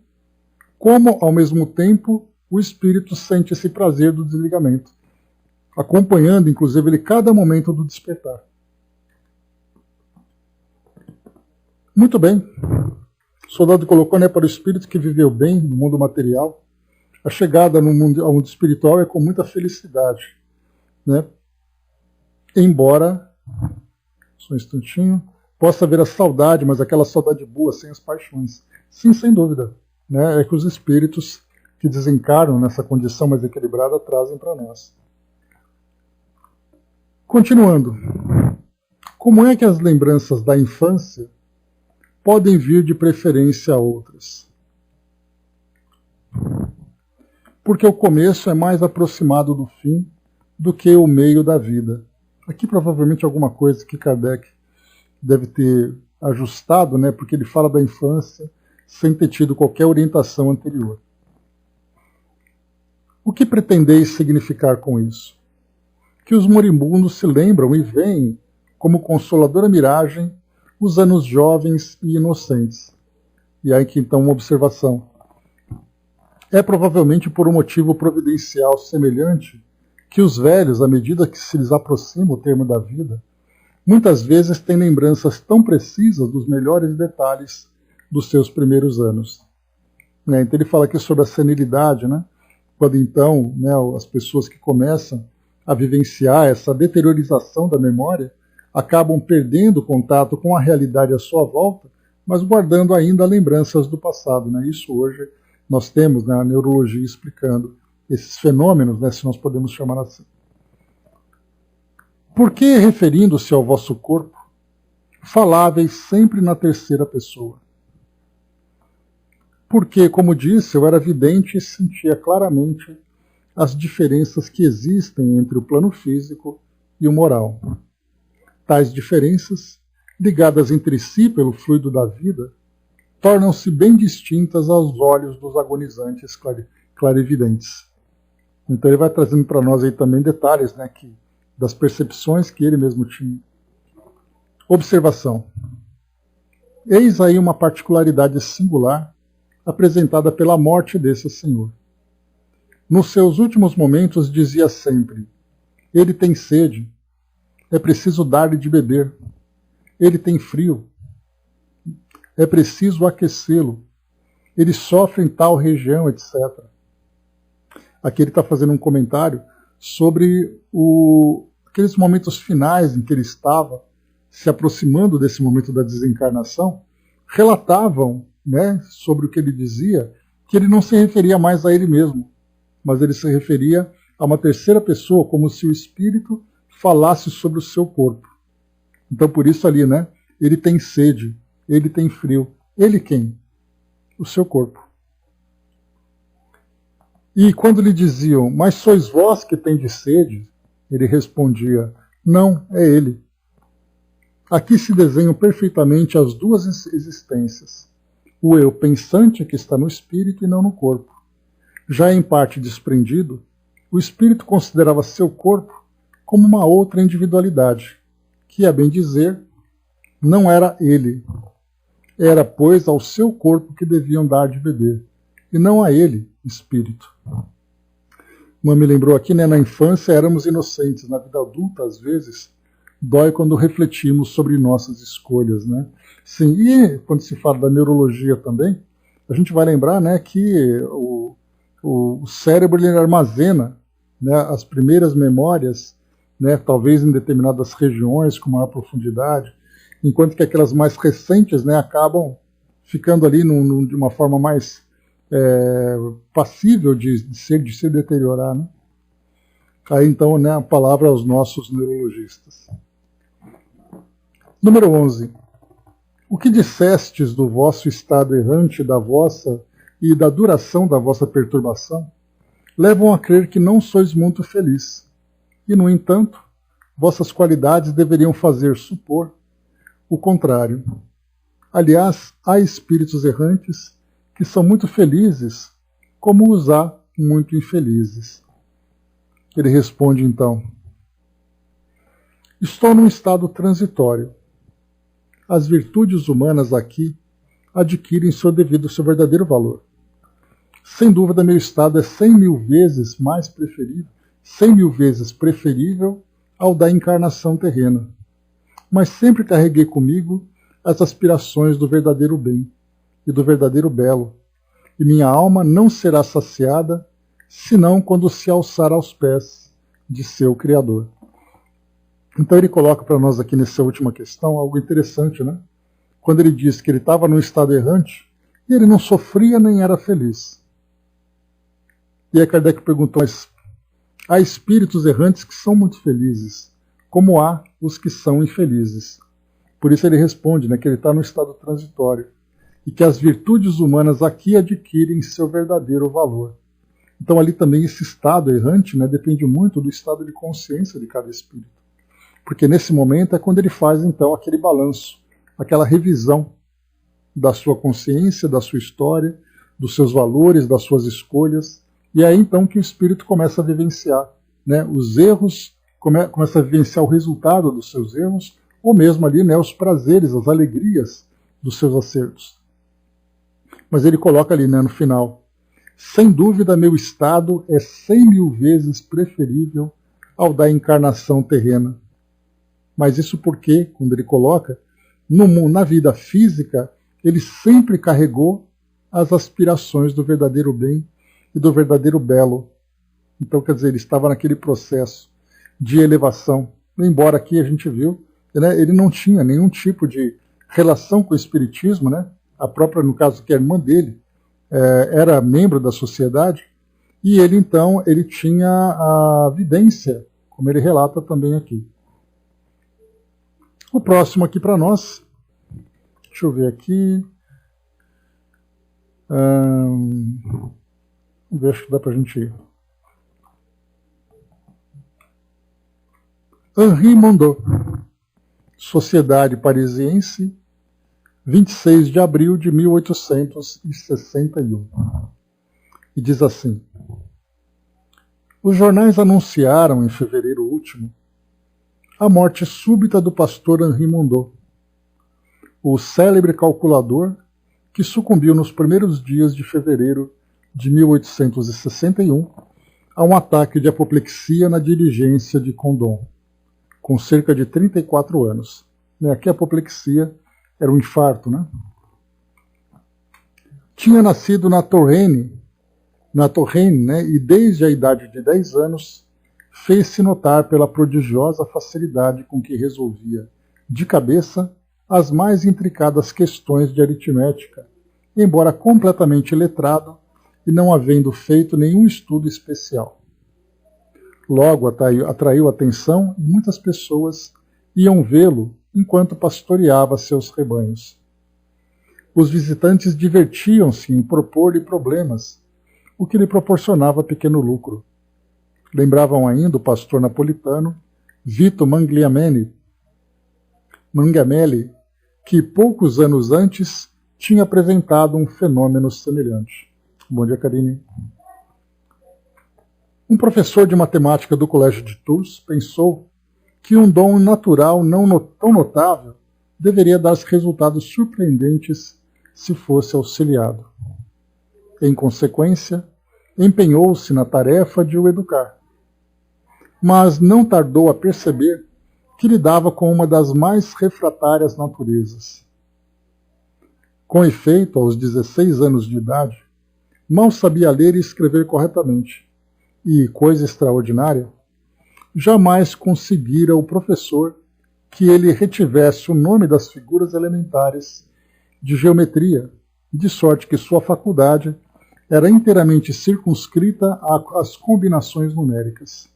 como, ao mesmo tempo, o espírito sente esse prazer do desligamento, acompanhando, inclusive, ele cada momento do despertar. Muito bem. O soldado colocou, né, para o espírito que viveu bem no mundo material, a chegada ao mundo espiritual é com muita felicidade, né? Embora, só um instantinho, possa haver a saudade, mas aquela saudade boa, sem as paixões. Sim, sem dúvida. Né? É que os espíritos que desencarnam nessa condição mais equilibrada trazem para nós. Continuando. Como é que as lembranças da infância podem vir de preferência a outras? Porque o começo é mais aproximado do fim do que o meio da vida. Aqui provavelmente alguma coisa que Kardec deve ter ajustado, né? Porque ele fala da infância sem ter tido qualquer orientação anterior. O que pretendeis significar com isso? Que os moribundos se lembram e veem como consoladora miragem os anos jovens e inocentes. E aí que então uma observação. É provavelmente por um motivo providencial semelhante que os velhos, à medida que se lhes aproxima o termo da vida, muitas vezes têm lembranças tão precisas dos melhores detalhes dos seus primeiros anos. Então ele fala aqui sobre a senilidade, né? Quando então, né, as pessoas que começam a vivenciar essa deteriorização da memória acabam perdendo contato com a realidade à sua volta, mas guardando ainda lembranças do passado. Né? Isso hoje nós temos, né, a neurologia explicando esses fenômenos, né, se nós podemos chamar assim. Por que, referindo-se ao vosso corpo, faláveis sempre na terceira pessoa? Porque, como disse, eu era vidente e sentia claramente as diferenças que existem entre o plano físico e o moral. Tais diferenças, ligadas entre si pelo fluido da vida, tornam-se bem distintas aos olhos dos agonizantes clarividentes. Então ele vai trazendo para nós aí também detalhes, né, das percepções que ele mesmo tinha. Observação. Eis aí uma particularidade singular apresentada pela morte desse senhor. Nos seus últimos momentos dizia sempre: ele tem sede, é preciso dar-lhe de beber. Ele tem frio, é preciso aquecê-lo. Ele sofre em tal região, etc. Aqui ele está fazendo um comentário sobre aqueles momentos finais em que ele estava se aproximando desse momento da desencarnação, relatavam, né, sobre o que ele dizia, que ele não se referia mais a ele mesmo, mas ele se referia a uma terceira pessoa, como se o espírito falasse sobre o seu corpo. Então por isso ali, né, ele tem sede, ele tem frio. Ele quem? O seu corpo. E quando lhe diziam: mas sois vós que tendes sede? Ele respondia: não, é ele. Aqui se desenham perfeitamente as duas existências. O eu pensante que está no espírito e não no corpo. Já em parte desprendido, o espírito considerava seu corpo como uma outra individualidade, que, a bem dizer, não era ele. Era, pois, ao seu corpo que deviam dar de beber, e não a ele, espírito. Uma me lembrou aqui, né, na infância éramos inocentes, na vida adulta, às vezes, dói quando refletimos sobre nossas escolhas, né? Sim, e quando se fala da neurologia também, a gente vai lembrar, né, que o cérebro ele armazena, né, as primeiras memórias, né, talvez em determinadas regiões com maior profundidade, enquanto que aquelas mais recentes, né, acabam ficando ali de uma forma mais passível de se deteriorar. Né? Aí então, né, a palavra aos nossos neurologistas. Número 11. O que dissestes do vosso estado errante da vossa e da duração da vossa perturbação levam a crer que não sois muito feliz. E, no entanto, vossas qualidades deveriam fazer supor o contrário. Aliás, há espíritos errantes que são muito felizes, como os há muito infelizes. Ele responde então: estou num estado transitório. As virtudes humanas aqui adquirem seu verdadeiro valor. Sem dúvida, meu estado é 100.000 vezes mais preferível, 100.000 vezes preferível ao da encarnação terrena. Mas sempre carreguei comigo as aspirações do verdadeiro bem e do verdadeiro belo, e minha alma não será saciada senão quando se alçar aos pés de seu Criador. Então ele coloca para nós aqui nessa última questão algo interessante, né? Quando ele diz que ele estava num estado errante e ele não sofria nem era feliz. E aí Kardec perguntou: mas há espíritos errantes que são muito felizes, como há os que são infelizes. Por isso ele responde, né, que ele está no estado transitório e que as virtudes humanas aqui adquirem seu verdadeiro valor. Então ali também esse estado errante, né, depende muito do estado de consciência de cada espírito. Porque nesse momento é quando ele faz então aquele balanço, aquela revisão da sua consciência, da sua história, dos seus valores, das suas escolhas. E é aí então que o espírito começa a vivenciar, né, os erros, começa a vivenciar o resultado dos seus erros, ou mesmo ali, né, os prazeres, as alegrias dos seus acertos. Mas ele coloca ali, né, no final: sem dúvida meu estado é 100.000 vezes preferível ao da encarnação terrena. Mas isso porque, quando ele coloca, na vida física, ele sempre carregou as aspirações do verdadeiro bem e do verdadeiro belo. Então, quer dizer, ele estava naquele processo de elevação. Embora aqui a gente viu, né, ele não tinha nenhum tipo de relação com o espiritismo, né? A própria, no caso, que a irmã dele era membro da sociedade, e ele, então, ele tinha a vidência, como ele relata também aqui. O próximo aqui para nós, deixa eu ver aqui, vamos ver, acho que dá para a gente ir. Henri Mondot, Sociedade Parisiense, 26 de abril de 1861. E diz assim: os jornais anunciaram em fevereiro último a morte súbita do pastor Henri Mondot, o célebre calculador que sucumbiu nos primeiros dias de fevereiro de 1861 a um ataque de apoplexia na diligência de Condom, com cerca de 34 anos. Aqui a apoplexia era um infarto, né? Tinha nascido na Touraine, né? E desde a idade de 10 anos fez-se notar pela prodigiosa facilidade com que resolvia, de cabeça, as mais intricadas questões de aritmética, embora completamente letrado e não havendo feito nenhum estudo especial. Logo atraiu atenção e muitas pessoas iam vê-lo enquanto pastoreava seus rebanhos. Os visitantes divertiam-se em propor-lhe problemas, o que lhe proporcionava pequeno lucro. Lembravam ainda o pastor napolitano Vito Mangliamelli, que poucos anos antes tinha apresentado um fenômeno semelhante. Bom dia, Karine. Um professor de matemática do Colégio de Tours pensou que um dom natural tão notável deveria dar resultados surpreendentes se fosse auxiliado. Em consequência, empenhou-se na tarefa de o educar. Mas não tardou a perceber que lidava com uma das mais refratárias naturezas. Com efeito, aos 16 anos de idade, mal sabia ler e escrever corretamente, e, coisa extraordinária, jamais conseguira o professor que ele retivesse o nome das figuras elementares de geometria, de sorte que sua faculdade era inteiramente circunscrita às combinações numéricas.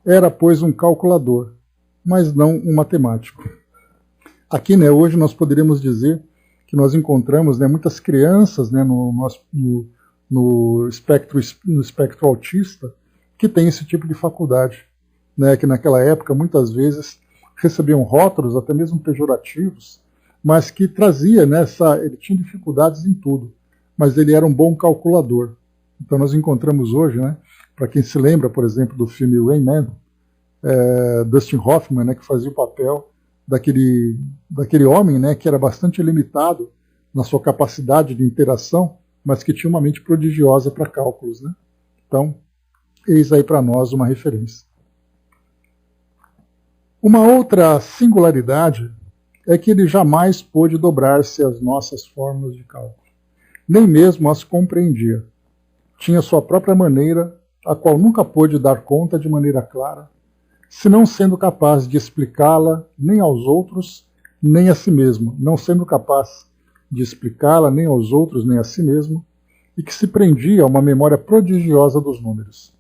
Era, pois, um calculador, mas não um matemático. Aqui, hoje, nós poderíamos dizer que nós encontramos muitas crianças no espectro autista que têm esse tipo de faculdade, que naquela época muitas vezes recebiam rótulos, até mesmo pejorativos, mas que trazia ele tinha dificuldades em tudo, mas ele era um bom calculador. Então nós encontramos hoje, para quem se lembra, por exemplo, do filme Rain Man, Dustin Hoffman, que fazia o papel daquele homem, que era bastante limitado na sua capacidade de interação, mas que tinha uma mente prodigiosa para cálculos. Então, eis aí para nós uma referência. Uma outra singularidade é que ele jamais pôde dobrar-se às nossas fórmulas de cálculo, nem mesmo as compreendia. Tinha sua própria maneira, a qual nunca pôde dar conta de maneira clara, se não sendo capaz de explicá-la nem aos outros, nem a si mesmo, não sendo capaz de explicá-la nem aos outros, nem a si mesmo, e que se prendia a uma memória prodigiosa dos números.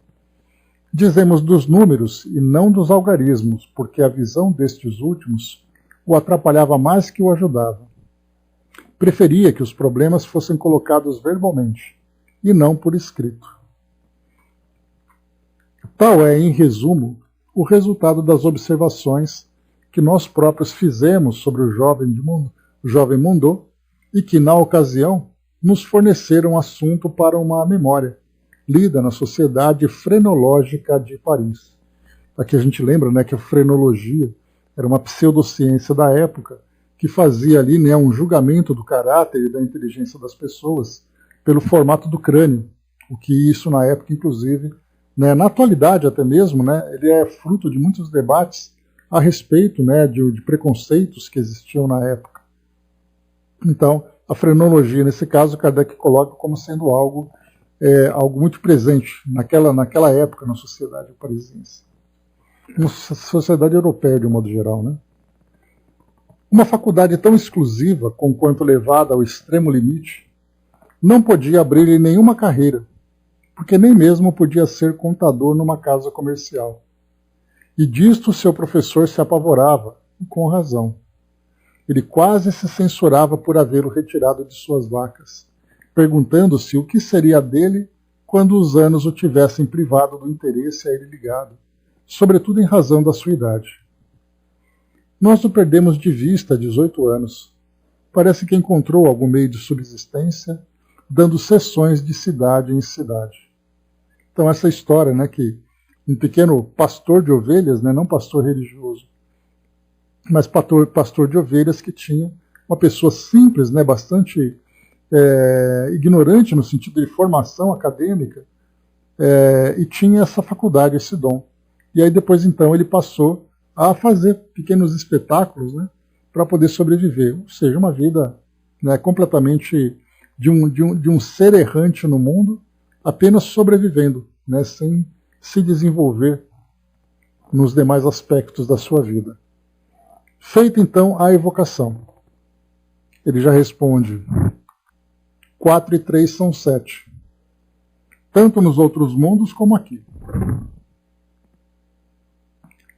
Dizemos dos números e não dos algarismos, porque a visão destes últimos o atrapalhava mais que o ajudava. Preferia que os problemas fossem colocados verbalmente, e não por escrito. Tal é, em resumo, o resultado das observações que nós próprios fizemos sobre o jovem Mondot e que, na ocasião, nos forneceram assunto para uma memória, lida na Sociedade Frenológica de Paris. Aqui a gente lembra que a frenologia era uma pseudociência da época que fazia ali um julgamento do caráter e da inteligência das pessoas pelo formato do crânio, o que isso na época, inclusive, na atualidade até mesmo, ele é fruto de muitos debates a respeito de preconceitos que existiam na época. Então, a frenologia, nesse caso, Kardec coloca como sendo algo muito presente naquela época na sociedade parisiense. Na sociedade europeia, de um modo geral. Uma faculdade tão exclusiva, conquanto levada ao extremo limite, não podia abrir-lhe nenhuma carreira, porque nem mesmo podia ser contador numa casa comercial. E disto seu professor se apavorava, e com razão. Ele quase se censurava por havê-lo retirado de suas vacas, perguntando-se o que seria dele quando os anos o tivessem privado do interesse a ele ligado, sobretudo em razão da sua idade. Nós o perdemos de vista há 18 anos. Parece que encontrou algum meio de subsistência, dando sessões de cidade em cidade. Então essa história, né, que um pequeno pastor de ovelhas, né, não pastor religioso, mas pastor de ovelhas que tinha uma pessoa simples, né, bastante ignorante no sentido de formação acadêmica, e tinha essa faculdade, esse dom. E aí depois então ele passou a fazer pequenos espetáculos, né, para poder sobreviver. Ou seja, uma vida, né, completamente de um ser errante no mundo, apenas sobrevivendo, né, sem se desenvolver nos demais aspectos da sua vida. Feita então a evocação, ele já responde: 4 e 3 são 7, tanto nos outros mundos como aqui.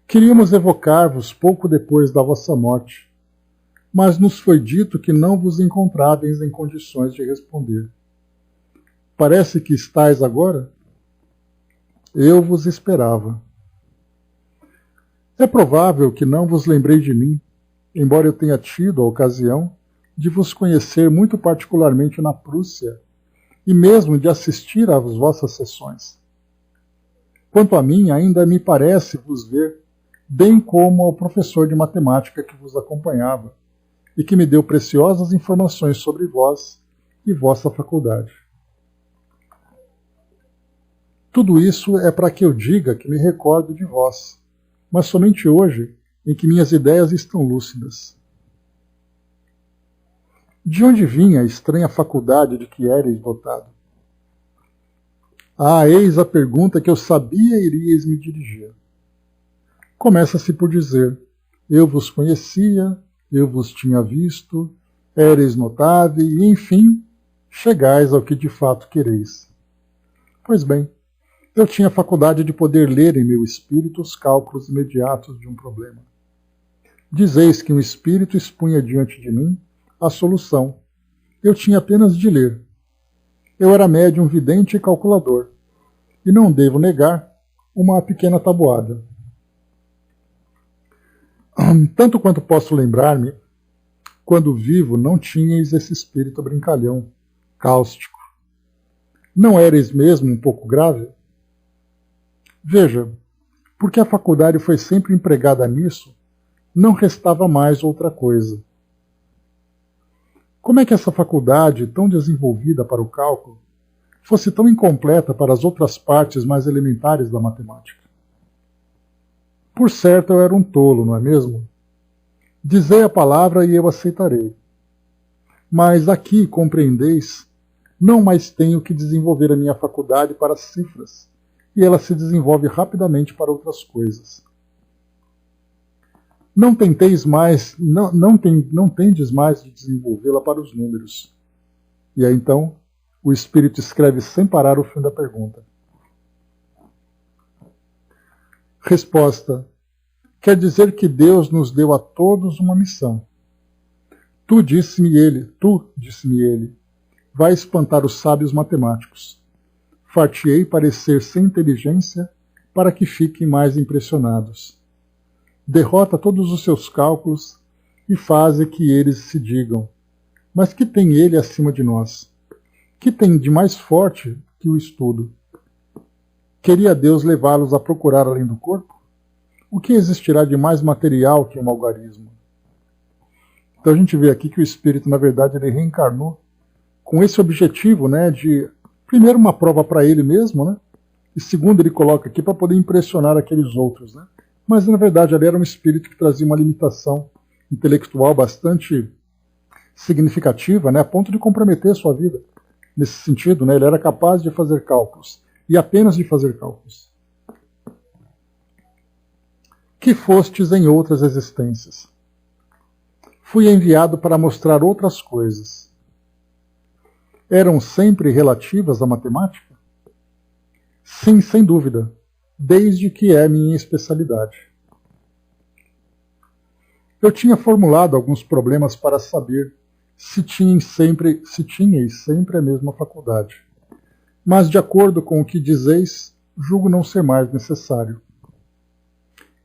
Queríamos evocar-vos pouco depois da vossa morte, mas nos foi dito que não vos encontráveis em condições de responder. Parece que estáis agora? Eu vos esperava. É provável que não vos lembrei de mim, embora eu tenha tido a ocasião de vos conhecer muito particularmente na Prússia e mesmo de assistir às vossas sessões. Quanto a mim, ainda me parece vos ver, bem como ao professor de matemática que vos acompanhava e que me deu preciosas informações sobre vós e vossa faculdade. Tudo isso é para que eu diga que me recordo de vós, mas somente hoje, em que minhas ideias estão lúcidas. De onde vinha a estranha faculdade de que éreis dotado? Ah, eis a pergunta que eu sabia iríeis me dirigir. Começa-se por dizer: eu vos conhecia, eu vos tinha visto, éreis notáveis, e enfim, chegais ao que de fato quereis. Pois bem, eu tinha a faculdade de poder ler em meu espírito os cálculos imediatos de um problema. Dizeis que um espírito expunha diante de mim a solução. Eu tinha apenas de ler. Eu era médium vidente e calculador, e não devo negar uma pequena tabuada. Tanto quanto posso lembrar-me, quando vivo não tinhais esse espírito brincalhão, cáustico. Não erais mesmo um pouco grave? Veja, porque a faculdade foi sempre empregada nisso, não restava mais outra coisa. Como é que essa faculdade, tão desenvolvida para o cálculo, fosse tão incompleta para as outras partes mais elementares da matemática? Por certo, eu era um tolo, não é mesmo? Dizei a palavra e eu aceitarei. Mas aqui, compreendeis, não mais tenho que desenvolver a minha faculdade para as cifras, e ela se desenvolve rapidamente para outras coisas. Não tenteis mais, não tendes mais de desenvolvê-la para os números. E aí então, o Espírito escreve sem parar o fim da pergunta. Resposta: quer dizer que Deus nos deu a todos uma missão. Tu, disse-me ele, vai espantar os sábios matemáticos. Far-te-ei parecer sem inteligência para que fiquem mais impressionados. Derrota todos os seus cálculos e faze que eles se digam: mas que tem ele acima de nós? Que tem de mais forte que o estudo? Queria Deus levá-los a procurar além do corpo? O que existirá de mais material que um algarismo? Então a gente vê aqui que o Espírito, na verdade, ele reencarnou com esse objetivo, né, de, primeiro, uma prova para ele mesmo, né, e segundo, ele coloca aqui para poder impressionar aqueles outros, né. Mas, na verdade, ali era um espírito que trazia uma limitação intelectual bastante significativa, né, a ponto de comprometer a sua vida. Nesse sentido, né, ele era capaz de fazer cálculos, e apenas de fazer cálculos. Que fostes em outras existências. Fui enviado para mostrar outras coisas. Eram sempre relativas à matemática? Sim, sem dúvida, desde que é minha especialidade. Eu tinha formulado alguns problemas para saber se tinhais sempre a mesma faculdade. Mas, de acordo com o que dizeis, julgo não ser mais necessário.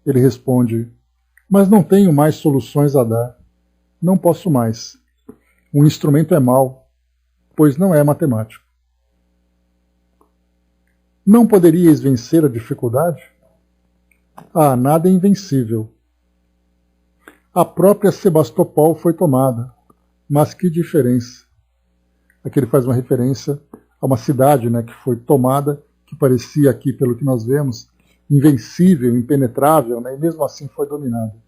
Ele responde: mas não tenho mais soluções a dar. Não posso mais. Um instrumento é mau, pois não é matemático. Não poderíeis vencer a dificuldade? Ah, nada é invencível. A própria Sebastopol foi tomada, mas que diferença. Aqui ele faz uma referência a uma cidade, né, que foi tomada, que parecia aqui, pelo que nós vemos, invencível, impenetrável, né, e mesmo assim foi dominada.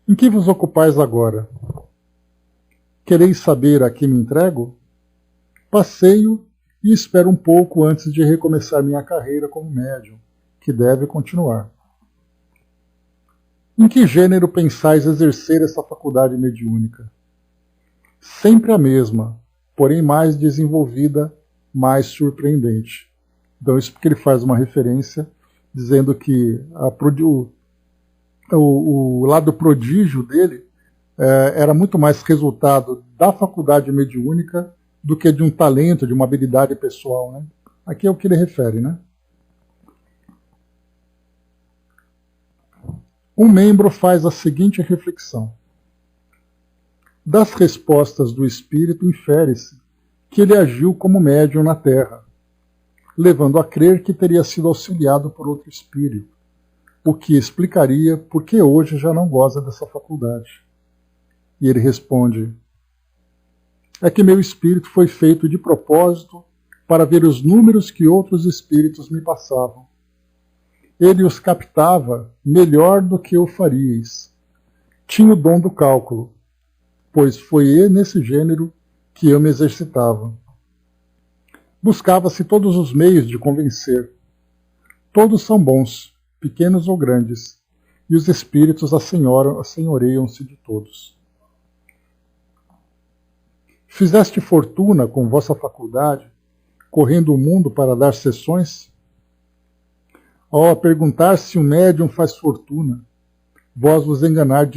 Em que vos ocupais agora? Quereis saber a que me entrego? Passeio e espero um pouco antes de recomeçar minha carreira como médium, que deve continuar. Em que gênero pensais exercer essa faculdade mediúnica? Sempre a mesma, porém mais desenvolvida, mais surpreendente. Então isso porque ele faz uma referência dizendo que o lado prodígio dele era muito mais resultado da faculdade mediúnica do que de um talento, de uma habilidade pessoal, né? Aqui é o que ele refere, né? Um membro faz a seguinte reflexão. Das respostas do espírito infere-se que ele agiu como médium na Terra, levando a crer que teria sido auxiliado por outro espírito, o que explicaria por que hoje já não goza dessa faculdade. E ele responde: é que meu espírito foi feito de propósito para ver os números que outros espíritos me passavam. Ele os captava melhor do que o faríeis. Tinha o dom do cálculo, pois foi nesse gênero que eu me exercitava. Buscava-se todos os meios de convencer. Todos são bons, pequenos ou grandes, e os espíritos assenhoreiam-se de todos. Fizeste fortuna com vossa faculdade, correndo o mundo para dar sessões? Ao perguntar se um médium faz fortuna, vós vos enganais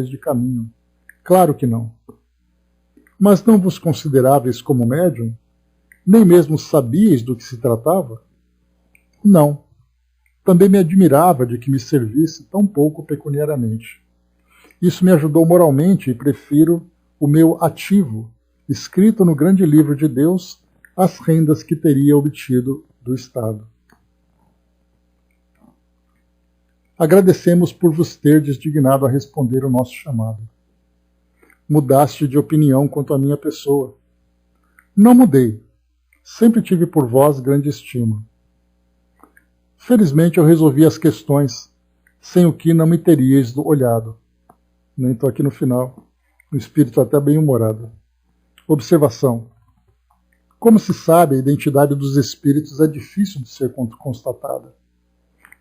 de caminho. Claro que não. Mas não vos consideráveis como médium? Nem mesmo sabíeis do que se tratava? Não. Também me admirava de que me servisse tão pouco pecuniariamente. Isso me ajudou moralmente e prefiro o meu ativo, escrito no grande livro de Deus, às rendas que teria obtido do Estado. Agradecemos por vos terdes dignado a responder o nosso chamado. Mudaste de opinião quanto à minha pessoa. Não mudei. Sempre tive por vós grande estima. Felizmente eu resolvi as questões, sem o que não me teríeis olhado. Então aqui no final, o espírito até bem-humorado. Observação. Como se sabe, a identidade dos espíritos é difícil de ser constatada.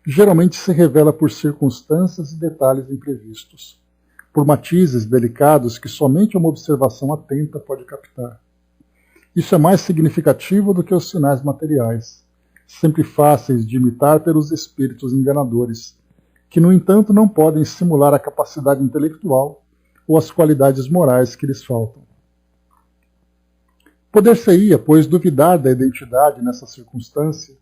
Geralmente se revela por circunstâncias e detalhes imprevistos, por matizes delicados que somente uma observação atenta pode captar. Isso é mais significativo do que os sinais materiais, sempre fáceis de imitar pelos espíritos enganadores, que, no entanto, não podem simular a capacidade intelectual ou as qualidades morais que lhes faltam. Poder-se-ia, pois, duvidar da identidade nessa circunstância,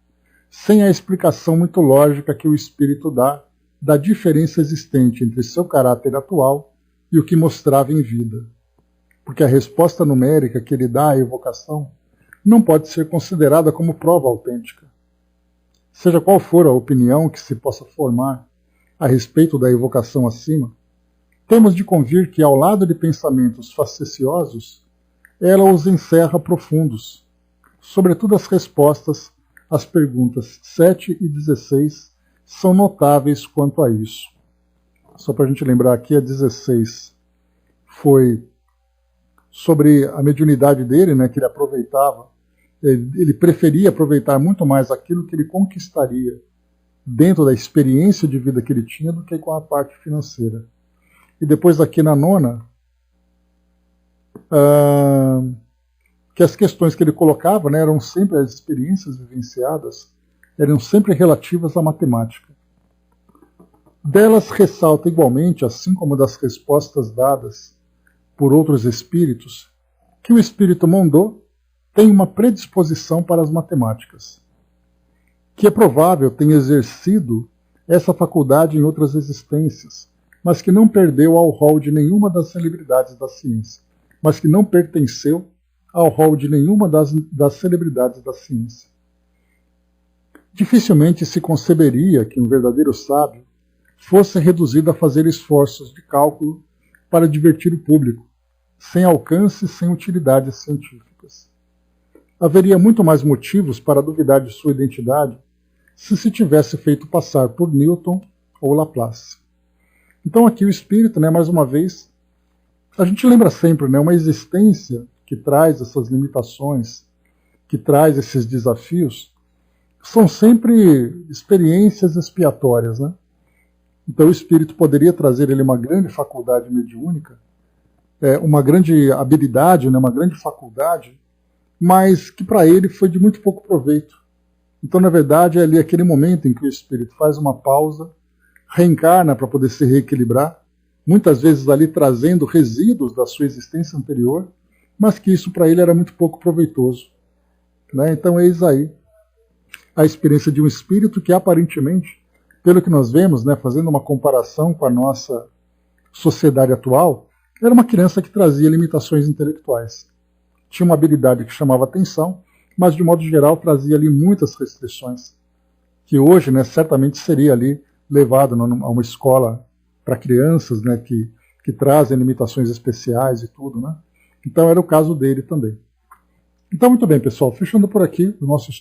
sem a explicação muito lógica que o espírito dá da diferença existente entre seu caráter atual e o que mostrava em vida. Porque a resposta numérica que ele dá à evocação não pode ser considerada como prova autêntica. Seja qual for a opinião que se possa formar a respeito da evocação acima, temos de convir que, ao lado de pensamentos faceciosos, ela os encerra profundos, sobretudo as respostas às perguntas 7 e 16 são notáveis quanto a isso. Só para a gente lembrar aqui, a 16 foi sobre a mediunidade dele, né, que ele aproveitava, ele preferia aproveitar muito mais aquilo que ele conquistaria dentro da experiência de vida que ele tinha do que com a parte financeira. e depois aqui na nona, que as questões que ele colocava, né, eram sempre as experiências vivenciadas, eram sempre relativas à matemática. Delas ressalta igualmente, assim como das respostas dadas por outros espíritos, que o espírito Mondô tem uma predisposição para as matemáticas, que é provável tenha exercido essa faculdade em outras existências, mas que não perdeu ao rol de nenhuma das celebridades da ciência, mas que não pertenceu ao rol de nenhuma das celebridades da ciência. Dificilmente se conceberia que um verdadeiro sábio fosse reduzido a fazer esforços de cálculo para divertir o público, sem alcance e sem utilidades científicas. Haveria muito mais motivos para duvidar de sua identidade se tivesse feito passar por Newton ou Laplace. Então aqui o espírito, né, mais uma vez, a gente lembra sempre, né, uma existência que traz essas limitações, que traz esses desafios, são sempre experiências expiatórias, né? Então o espírito poderia trazer ele uma grande faculdade mediúnica, uma grande habilidade, né, uma grande faculdade, mas que para ele foi de muito pouco proveito. Então, na verdade, é ali aquele momento em que o espírito faz uma pausa, reencarna para poder se reequilibrar, muitas vezes ali trazendo resíduos da sua existência anterior, mas que isso para ele era muito pouco proveitoso. Né? Então, eis aí a experiência de um espírito que aparentemente, pelo que nós vemos, né, fazendo uma comparação com a nossa sociedade atual, era uma criança que trazia limitações intelectuais. Tinha uma habilidade que chamava atenção, mas de modo geral trazia ali muitas restrições, que hoje, né, certamente seria ali levado a uma escola para crianças, né, que trazem limitações especiais e tudo, né? Então era o caso dele também. Então muito bem, pessoal, fechando por aqui o nosso estudo.